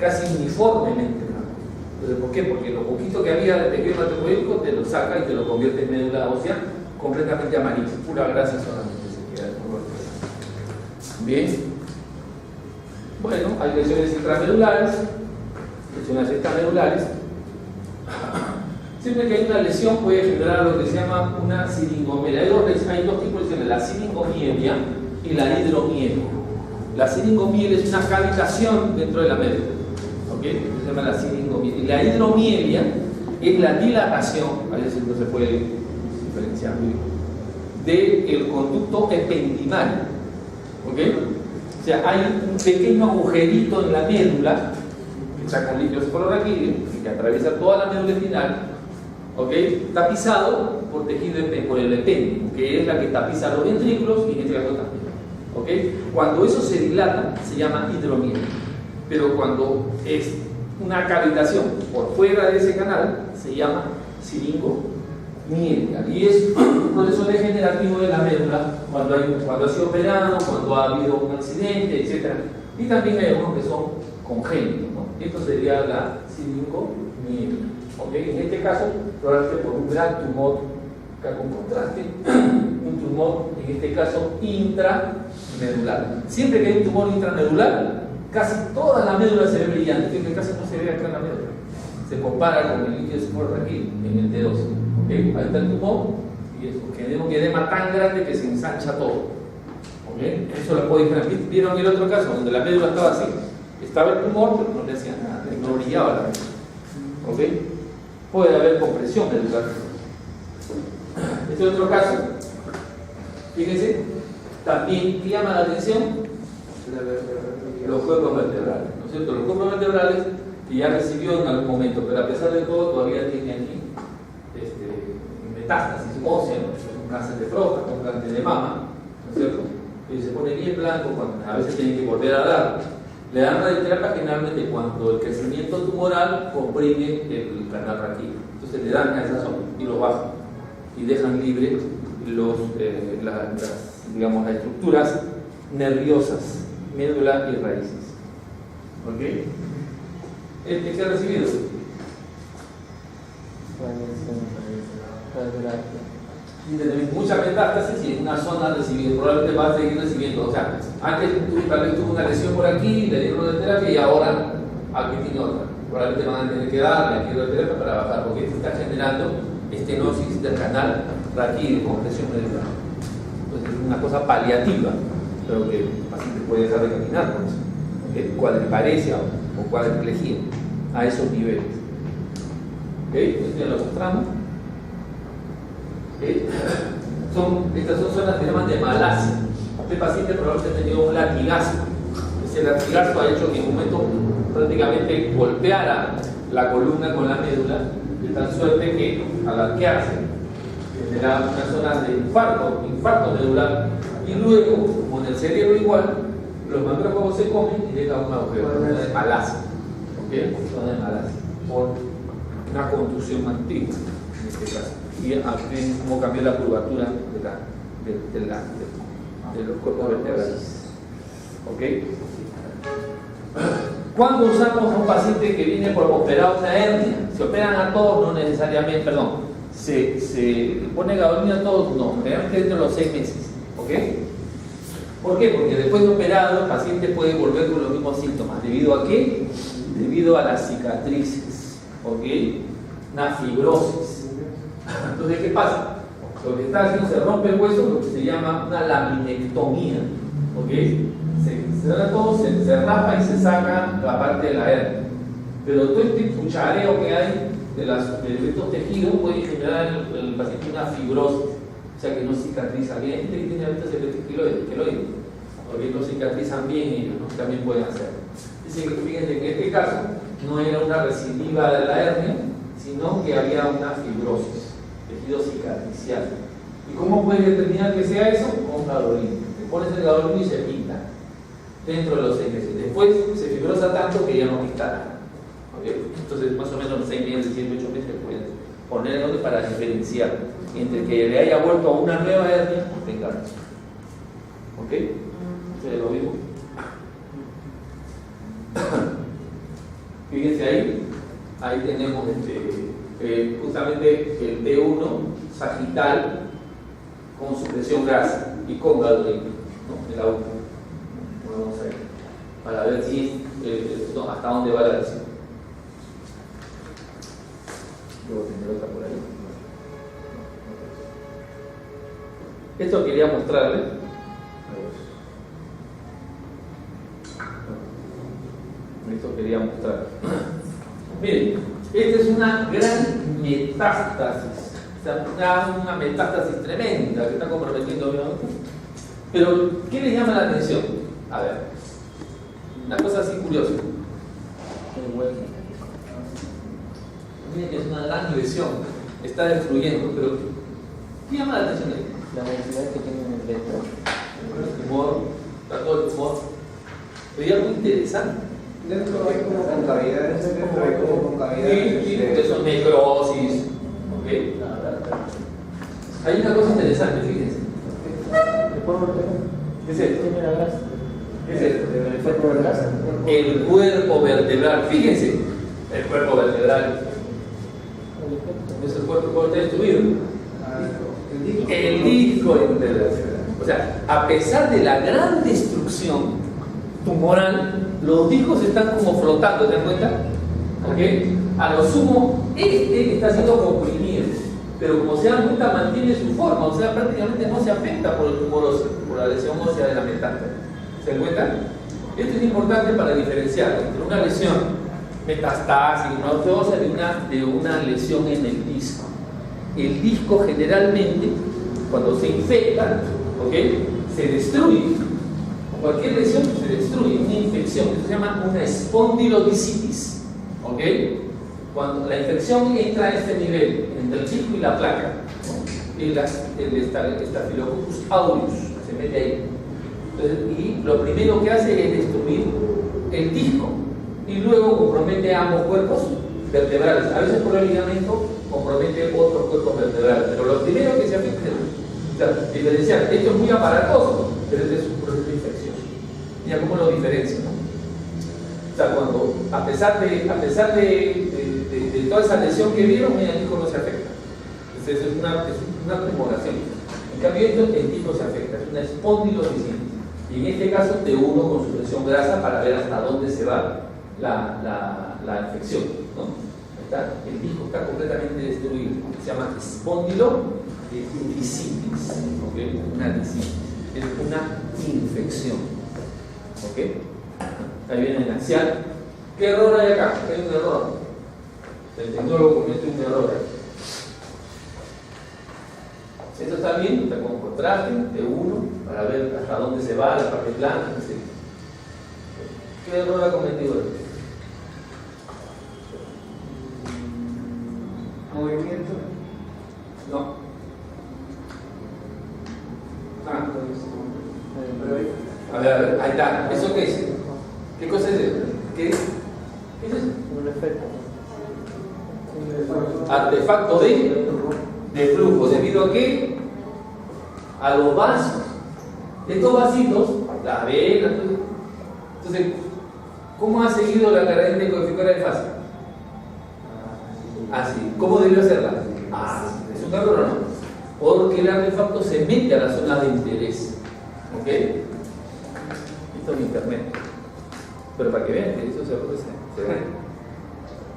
casi uniformemente blanco. Entonces, ¿por qué? Porque lo poquito que había de tejido hematopoyético te lo saca y te lo convierte en médula ósea completamente amarilla. Pura grasa solamente se queda el tumor. Bien. Bueno, hay lesiones intramedulares, lesiones extramedulares. Siempre que hay una lesión puede generar lo que se llama una siringomelia. Hay dos tipos de lesiones, la siringomielia y la hidromielia. La siringomielia es una cavitación dentro de la médula. ¿Ok? Se llama la siringomielia. Y la hidromielia es la dilatación, a veces no se puede diferenciar muy bien, del conducto ependimal. ¿Ok? O sea, hay un pequeño agujerito en la médula que está con líquido cefalorraquídeo que atraviesa toda la médula espinal, ¿okay? Tapizado por tejido por el epéndimo, que es la que tapiza los ventrículos y en este caso también. ¿Okay? Cuando eso se dilata, se llama hidromielia. Pero cuando es una cavitación por fuera de ese canal, se llama siringomielia. Y es un proceso degenerativo de la médula cuando ha sido operado, cuando ha habido un accidente, etc. Y también hay algunos que son congénitos, ¿no? Esto sería la siringomielia. ¿Okay? En este caso, probablemente por un gran tumor acá con contraste, un tumor, en este caso, intramedular. Siempre que hay un tumor intramedular, casi toda la médula se ve brillante, que casi no se ve acá en la médula. Se compara con el líquido cefalorraquídeo en el T12. ¿Okay? Ahí está el tumor y es un edema tan grande que se ensancha todo. ¿Ok? Eso lo puedo diferenciar. ¿Vieron el otro caso donde la médula estaba así? Estaba el tumor, pero no le hacía nada, no brillaba la médula. ¿Ok? Puede haber compresión medular. Este otro caso, fíjense, también llama la atención los cuerpos vertebrales, ¿no es cierto? Los cuerpos vertebrales que ya recibió en algún momento, pero a pesar de todo todavía tiene aquí metástasis ósea, ¿no? Un cáncer de próstata, un cáncer de mama, ¿no es cierto? Y se pone bien blanco cuando a veces tienen que volver a dar. Le dan radioterapia generalmente cuando el crecimiento tumoral comprime el canal raquídeo. Entonces le dan a esa zona y lo bajan y dejan libre las estructuras nerviosas, médula y raíces. ¿Ok? ¿El que ha recibido? Mucha metástasis y en una zona ha recibido, probablemente va a seguir recibiendo. O sea, antes tal vez tuvo una lesión por aquí, le dieron radioterapia y ahora aquí tiene otra. Probablemente van a tener que darle aquí radioterapia para bajar, porque esto está generando estenosis del canal raquídeo con presión medular. Entonces es una cosa paliativa, pero que el paciente puede dejar de caminar con eso. Cuadriparesia o cuadriplejía a esos niveles. ¿Ok? Esto ya lo mostramos. Estas son zonas que se llaman de malasia. Este paciente probablemente ha tenido un latigazo. Ese latigazo ha hecho que en un momento prácticamente golpeara la columna con la médula, de tal suerte que al arquearse genera unas zonas de infarto medular, y luego, como en el cerebro igual, los macrófagos se comen y dejan un agujero, zona de malasia. ¿Ok? Zona de malasia. Por una contusión antigua, en este caso. Y ven cómo cambió la curvatura de los cuerpos vertebrales. ¿Ok? ¿Cuándo usamos a un paciente que viene por operar una hernia? ¿Se operan a todos? No necesariamente, perdón. ¿Se pone gasolina a todos? No, generalmente dentro de los 6 meses. ¿Ok? ¿Por qué? Porque después de operado el paciente puede volver con los mismos síntomas. ¿Debido a qué? Debido a las cicatrices. ¿Ok? Una fibrosis. Entonces, ¿qué pasa? Lo que está haciendo se rompe el hueso, lo que se llama una laminectomía. ¿Ok? Se da todo, se rapa y se saca la parte de la hernia. Pero todo este cuchareo que hay de estos tejidos puede generar en el paciente una fibrosis, o sea que no cicatriza bien. Gente que tiene ahorita queloide, porque no cicatrizan bien ellos, ¿no? También pueden hacer. Dice que fíjense que en este caso no era una recidiva de la hernia, sino que había una fibrosis, tejido cicatricial. ¿Y cómo puedes determinar que sea eso? Con gadolino. Te pones el gadolino y se pinta dentro de los 6 meses. Después se fibrosa tanto que ya no pinta nada. ¿Okay? Entonces, más o menos los 6 meses, 7, 8 meses pueden poner el nombre para diferenciar entre que le haya vuelto a una nueva hernia o tenga eso. ¿Ok? ¿Ustedes lo vimos? Fíjense ahí. Ahí tenemos justamente el T1 sagital con supresión grasa y con gadolino, ¿no? En la boca. Vamos a ver, para ver si hasta dónde va la lesión. Luego tendré otra por ahí. Esto quería mostrarles. Esto quería mostrar. Miren, esta es una gran metástasis, o sea, una metástasis tremenda que está comprometiendo obviamente. Pero, ¿qué les llama la atención? A ver, una cosa así curiosa. Miren que es una gran lesión, está destruyendo, pero ¿qué llama la atención ahí? La densidad que tiene en el dentro. El tumor, está todo el tumor. Pero hay algo interesante. Dentro hay como concavidades, dentro hay como concavidades. Sí, que son necrosis. ¿Ok? Hay una cosa interesante, fíjense. ¿El cuerpo vertebral? ¿Qué es esto? Tiene la grasa. ¿Qué es esto? ¿El cuerpo vertebral? El cuerpo vertebral. Fíjense, el cuerpo vertebral. Es el cuerpo está destruido. El disco vertebral. O sea, a pesar de la gran destrucción tumoral, los discos están como flotando, ¿te das cuenta? ¿Ok? A lo sumo, este está siendo comprimido, pero como se dan cuenta mantiene su forma, o sea, prácticamente no se afecta por el tumor óseo, por la lesión ósea de la metástase. ¿Se dan cuenta? Esto es importante para diferenciar entre una lesión metastásica, una ósea de una lesión en el disco. El disco generalmente, cuando se infecta, ¿okay?, se destruye. Cualquier lesión se destruye, una infección, eso se llama una espondilodicitis. ¿Okay? Cuando la infección entra a este nivel, entre el disco y la placa, ¿no?, el Staphylococcus aureus se mete ahí. Entonces, y lo primero que hace es destruir el disco y luego compromete ambos cuerpos vertebrales. A veces por el ligamento compromete otros cuerpos vertebrales, pero lo primero que se afecta es, o sea, diferenciar. Esto es muy aparatoso, pero este es un proceso infeccioso. Mira cómo lo diferencia, ¿no? O sea, cuando, a pesar de toda esa lesión que vieron, el disco no se afecta. Entonces, es una tumoración. En cambio, el disco se afecta, es una espondilodicitis. Y en este caso, te uno con supresión grasa para ver hasta dónde se va la infección, ¿no? El disco está completamente destruido. Se llama espondilodicitis, ¿okay? Una disitis. Es una infección. ¿Ok? Ahí viene el axial. ¿Qué error hay acá? Hay un error. El tecnólogo comete un error. Esto está bien, está con contraste de uno para ver hasta dónde se va la parte plana, etc. ¿Qué error ha cometido él? Movimiento. No. A ver, ahí está. ¿Eso qué es? ¿Qué cosa es eso? ¿Qué es? ¿Qué es eso? Un efecto. Artefacto de flujo. ¿Debido a qué? A los vasos. Estos vasitos, las venas. Entonces, ¿cómo ha seguido la cadena decodificadora de fase? Así. ¿Cómo debió hacerla? Así. ¿Es un error o no? Porque el artefacto se mete a la zona de interés. ¿Ok? Esto es internet. Pero para que vean que eso se ve.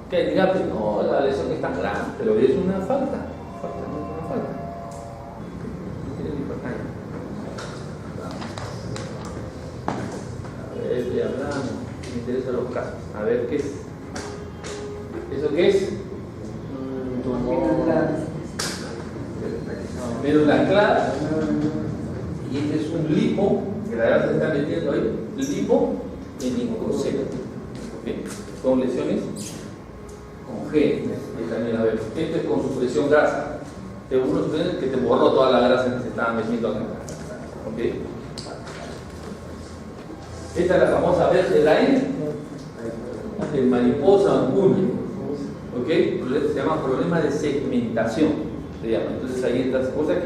Que diga, pues, no, la lesión es tan grande, pero es una falta. No es una falta. No tiene importancia. A ver, estoy hablando. Me interesan los casos. A ver, ¿qué es? ¿Eso qué es? Médula clara. Y este es un lipo, que la grasa se está metiendo ahí. Lipo meningoceto. ¿Okay? Son lesiones congénitas. También, a ver, esto es con supresión grasa. Uno supone que te borró toda la grasa que se estaba metiendo acá. ¿Okay? Esta es la famosa vértebra de mariposa o cuña. ¿Okay? Se llama problema de segmentación. Se llama. Entonces hay estas cosas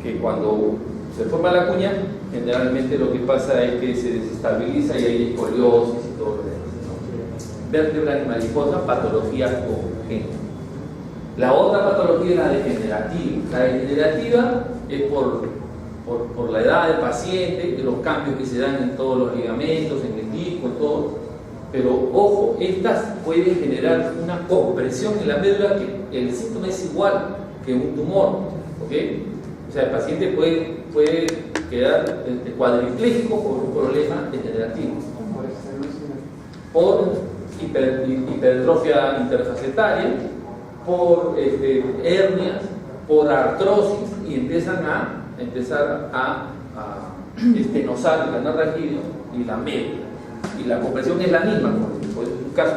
que cuando se forma la cuña, generalmente lo que pasa es que se desestabiliza y hay escoliosis y todo lo demás, ¿no? Vértebra de mariposa, patología congénita. La otra patología es la degenerativa. La degenerativa es por la edad del paciente, de los cambios que se dan en todos los ligamentos, en el disco, en todo. Pero ojo, estas pueden generar una compresión en la médula que el síntoma es igual que un tumor. ¿Okay? O sea, el paciente puede quedar cuadripléjico por un problema degenerativo. Por hipertrofia interfacetaria, por hernias, por artrosis, y empiezan a estenosar el canal raquídeo y la médula. Y la compresión es la misma, por eso es un caso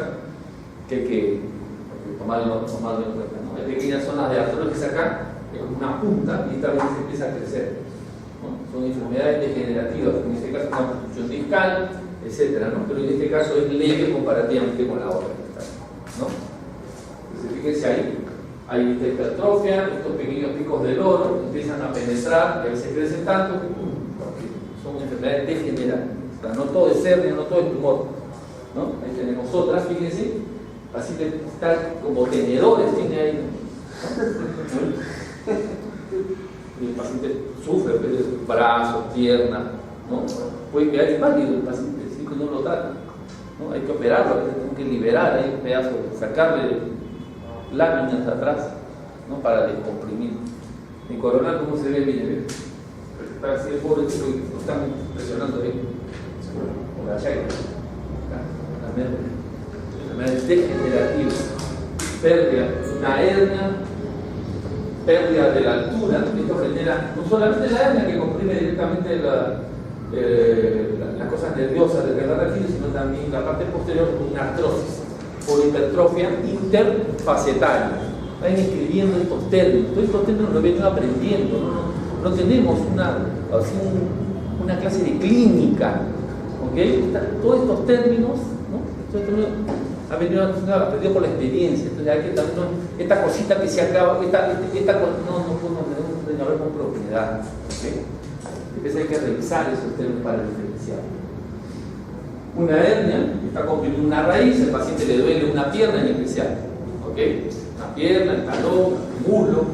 que hay que tomarlo en cuenta, ¿no? Hay pequeñas zonas de artrosis acá, una punta, y esta vez se empieza a crecer, ¿no? Son enfermedades degenerativas, en este caso una obstrucción discal, etcétera, ¿no? Pero en este caso es leve comparativamente con la otra, ¿no? Entonces fíjense ahí, hay esta hipertrofia, estos pequeños picos de lodo empiezan a penetrar, y a veces crecen tanto que son enfermedades degenerativas. O sea, no todo es hernia, no todo es tumor, ¿no? Ahí tenemos otras, fíjense, así que están como tenedores, tiene ahí, ¿no? Y el paciente sufre, brazos, piernas, ¿no? Puede quedar inválido el paciente si no lo trata, ¿no? Hay que operarlo, hay que liberar ahí un pedazo, sacarle láminas atrás, ¿no? Para descomprimir. En coronal, ¿cómo se ve? Miren, está así el pobre chico que lo están presionando ahí. Por la llaga. Enfermedades degenerativas, pérdida, una hernia, pérdida de la altura. Esto genera no solamente la hernia que comprime directamente las cosas nerviosas del cartílago, sino también la parte posterior con una artrosis por hipertrofia interfacetaria. Vayan escribiendo estos términos. Todos estos términos los venimos aprendiendo. No tenemos una clase de clínica. ¿Okay? Todos estos términos, ¿no? Estos términos han venido aprendidos por la experiencia. Entonces hay que también, esta cosita que se acaba, no podemos hablar con propiedad. ¿Okay? Entonces hay que revisar esos términos para diferenciar. Una hernia está comprimiendo una raíz, el paciente le duele una pierna en especial. ¿Okay? Una pierna, el talón, el muslo,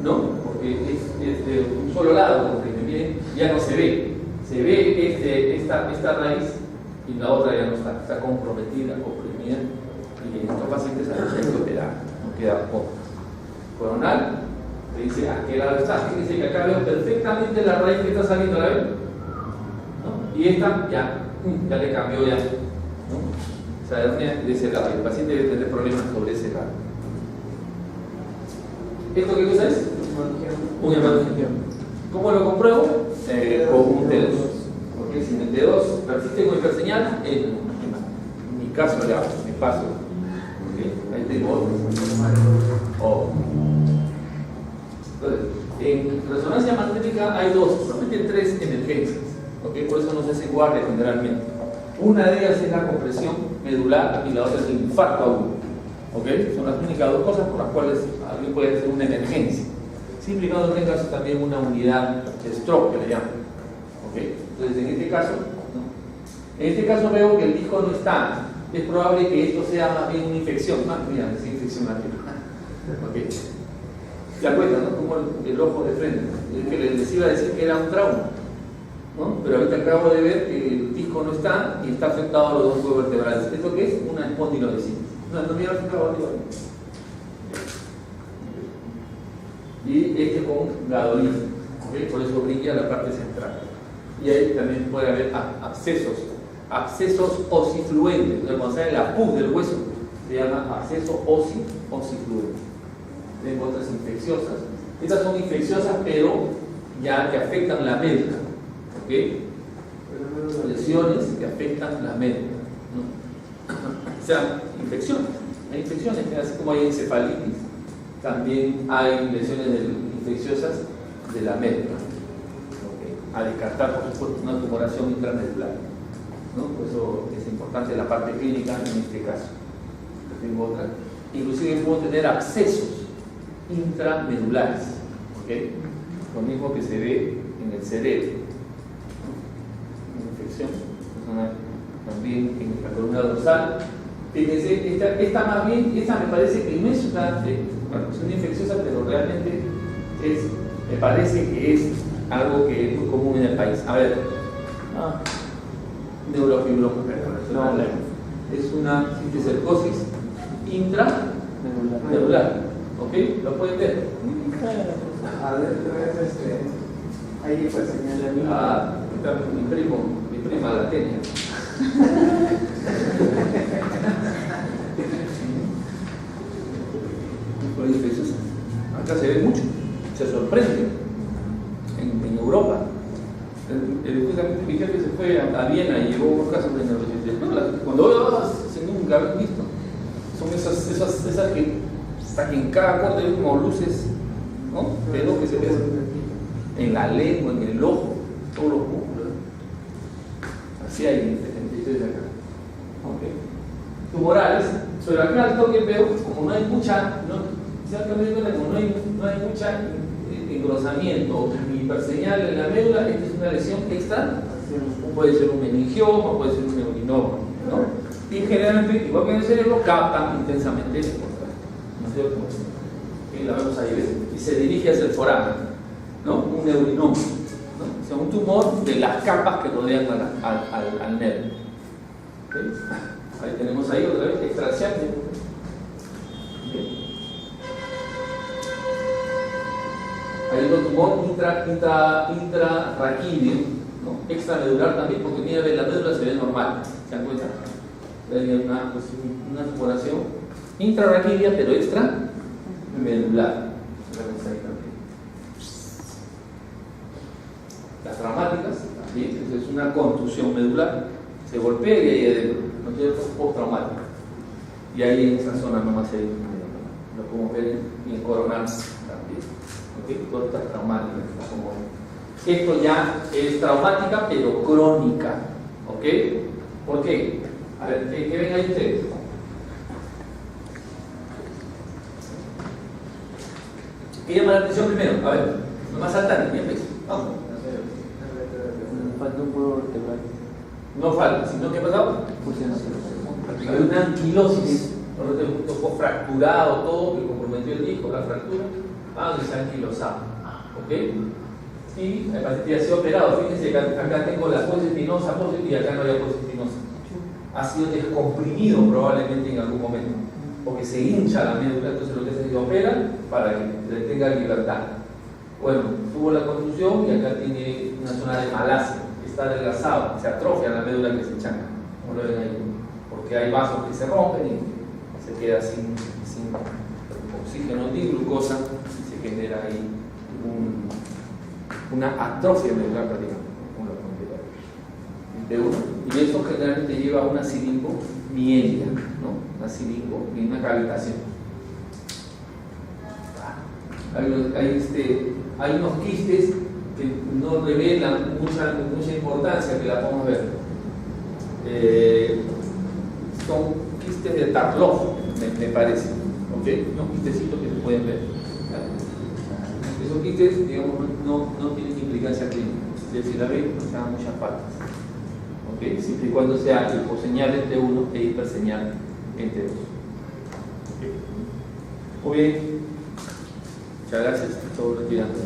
¿no? Porque es de un solo lado, porque miren, ya no se ve. Se ve esta raíz y la otra ya no está comprometida, comprimida, y en estos pacientes hay que operar, no queda poco. Coronal, te dice a qué lado está, que dice que acá veo perfectamente la raíz que está saliendo, ¿la ven? ¿No? Y esta ya le cambió ya, ¿no? Esa hernia de ese lado, el paciente debe tener problemas sobre ese lado. ¿Esto qué cosa es? Un hemangioma. ¿Cómo lo compruebo? Con un T2. Porque si el T2 persiste con hiperseñal, en mi caso le hago, me paso. ¿Okay? Ahí tengo otro. Entonces, en resonancia magnética hay solamente 3 emergencias. ¿Okay? Por eso no se hace guardia generalmente. Una de ellas es la compresión medular y la otra es el infarto agudo. ¿Okay? Son las únicas 2 cosas por las cuales alguien puede hacer una emergencia. Siempre y cuando tengas también una unidad de stroke, que le llaman. ¿Okay? Entonces, en este caso veo que el disco no está. Es probable que esto sea más bien una infección. Mira, es infección aquí. ¿Okay? ¿Se acuerdan, no? Como el ojo de frente. Es que les iba a decir que era un trauma, ¿no? Pero ahorita acabo de ver que el disco no está y está afectado a los 2 huevos vertebrales. ¿Esto qué es? Una espondilodiscitis. No me ha afectado arriba. Y este con gadolismo, ¿okay? Por eso brilla la parte central. Y ahí también puede haber abscesos osifluentes. Entonces, cuando sale la pus del hueso, se llama absceso osifluente. Tengo otras infecciosas. Estas son infecciosas, pero ya que afectan la médula. ¿Okay? Lesiones que afectan la médula, ¿no? O sea, infecciones. Hay infecciones, así como hay encefalitis. También hay lesiones infecciosas de la médula. ¿Okay? A descartar, por supuesto, una tumoración intramedular, ¿no? Por eso es importante la parte clínica en este caso. Tengo otra. Inclusive puedo tener abscesos intramedulares. ¿Okay? Lo mismo que se ve en el cerebro. Una infección también en la columna dorsal. Fíjense, esta más bien, esta me parece que no es una infecciosa, pero realmente me parece que es algo que es muy común en el país. A ver, neurofibroma. Es una cisticercosis intramedular. ¿Ok? ¿Lo pueden ver? Ahí fue señalamiento. Mi prima la tenía. Acá se ve mucho, se sorprende en Europa. Justamente mi jefe se fue a Viena y llevó unos casos de neurociencia. Cuando veo, se nunca habían visto. Son esas que están en cada corte, hay como luces, ¿no? Pero que se ven en la lengua, en el ojo, todos los músculos. Así hay diferentes acá. Okay. Tumorales, sobre acá al toque veo, como no hay mucha, como no hay mucha engrosamiento ni hiperseñal en la médula, esta es una lesión extra, puede ser un meningioma, puede ser un neurinoma, ¿no? Y generalmente, igual que en el cerebro, captan intensamente el cortal, ¿no es cierto? Y la vemos ahí, ¿ves? Y se dirige hacia el foramen, ¿no? Un neurinoma, ¿no? O sea, un tumor de las capas que rodean al nervio. ¿Okay? Ahí tenemos ahí otra vez extracción. Hay otro tumor intrarraquídeo, ¿no? Extramedular también, porque mira, la médula se ve normal, ¿se dan cuenta? Hay una tumoración intrarraquídea, pero extramedular. Las traumáticas también, es una contusión medular, se golpea y ahí adentro, no tiene postraumática. Y ahí en esa zona nomás hay, lo podemos ver en coronal también. ¿Okay? Todas estas traumáticas. Esto ya es traumática, pero crónica. ¿Ok? ¿Por qué? A ver, ¿qué ven ahí ustedes? ¿Qué llama la atención primero? A ver, nomás saltan, bien ves. Vamos. Falta un huevo vertebral. No falta, sino que ha pasado. Hay una anquilosis, no fue fracturado todo, que comprometió el disco, la fractura, que se ha anquilosado. ¿Ok? Y el paciente ya se ha operado. Fíjense que acá tengo la fosa espinosa y acá no hay fosa espinosa. Ha sido descomprimido probablemente en algún momento, porque se hincha la médula, entonces lo que se opera para que tenga libertad. Bueno, tuvo la contusión y acá tiene una zona de malasia, está adelgazado, se atrofia la médula que se chanca, como lo ven ahí, porque hay vasos que se rompen y se queda sin oxígeno ni glucosa y se genera ahí una atrofia medular prácticamente, de uno. Y eso generalmente lleva a una siringomielia, ¿no? Una cavitación. Hay unos quistes que no revelan mucha importancia, que la podemos ver. Son quistes de Tarlov, me parece. ¿Okay? Unos quistecitos que se pueden ver. Esos quistes, digamos, no tienen implicancia clínica. Si la ven, no se dan muchas faltas. ¿Okay? Siempre y cuando sea hiposeñal entre uno e hiperseñal entre dos. ¿Okay? Muy bien. Muchas gracias. Todos retirando.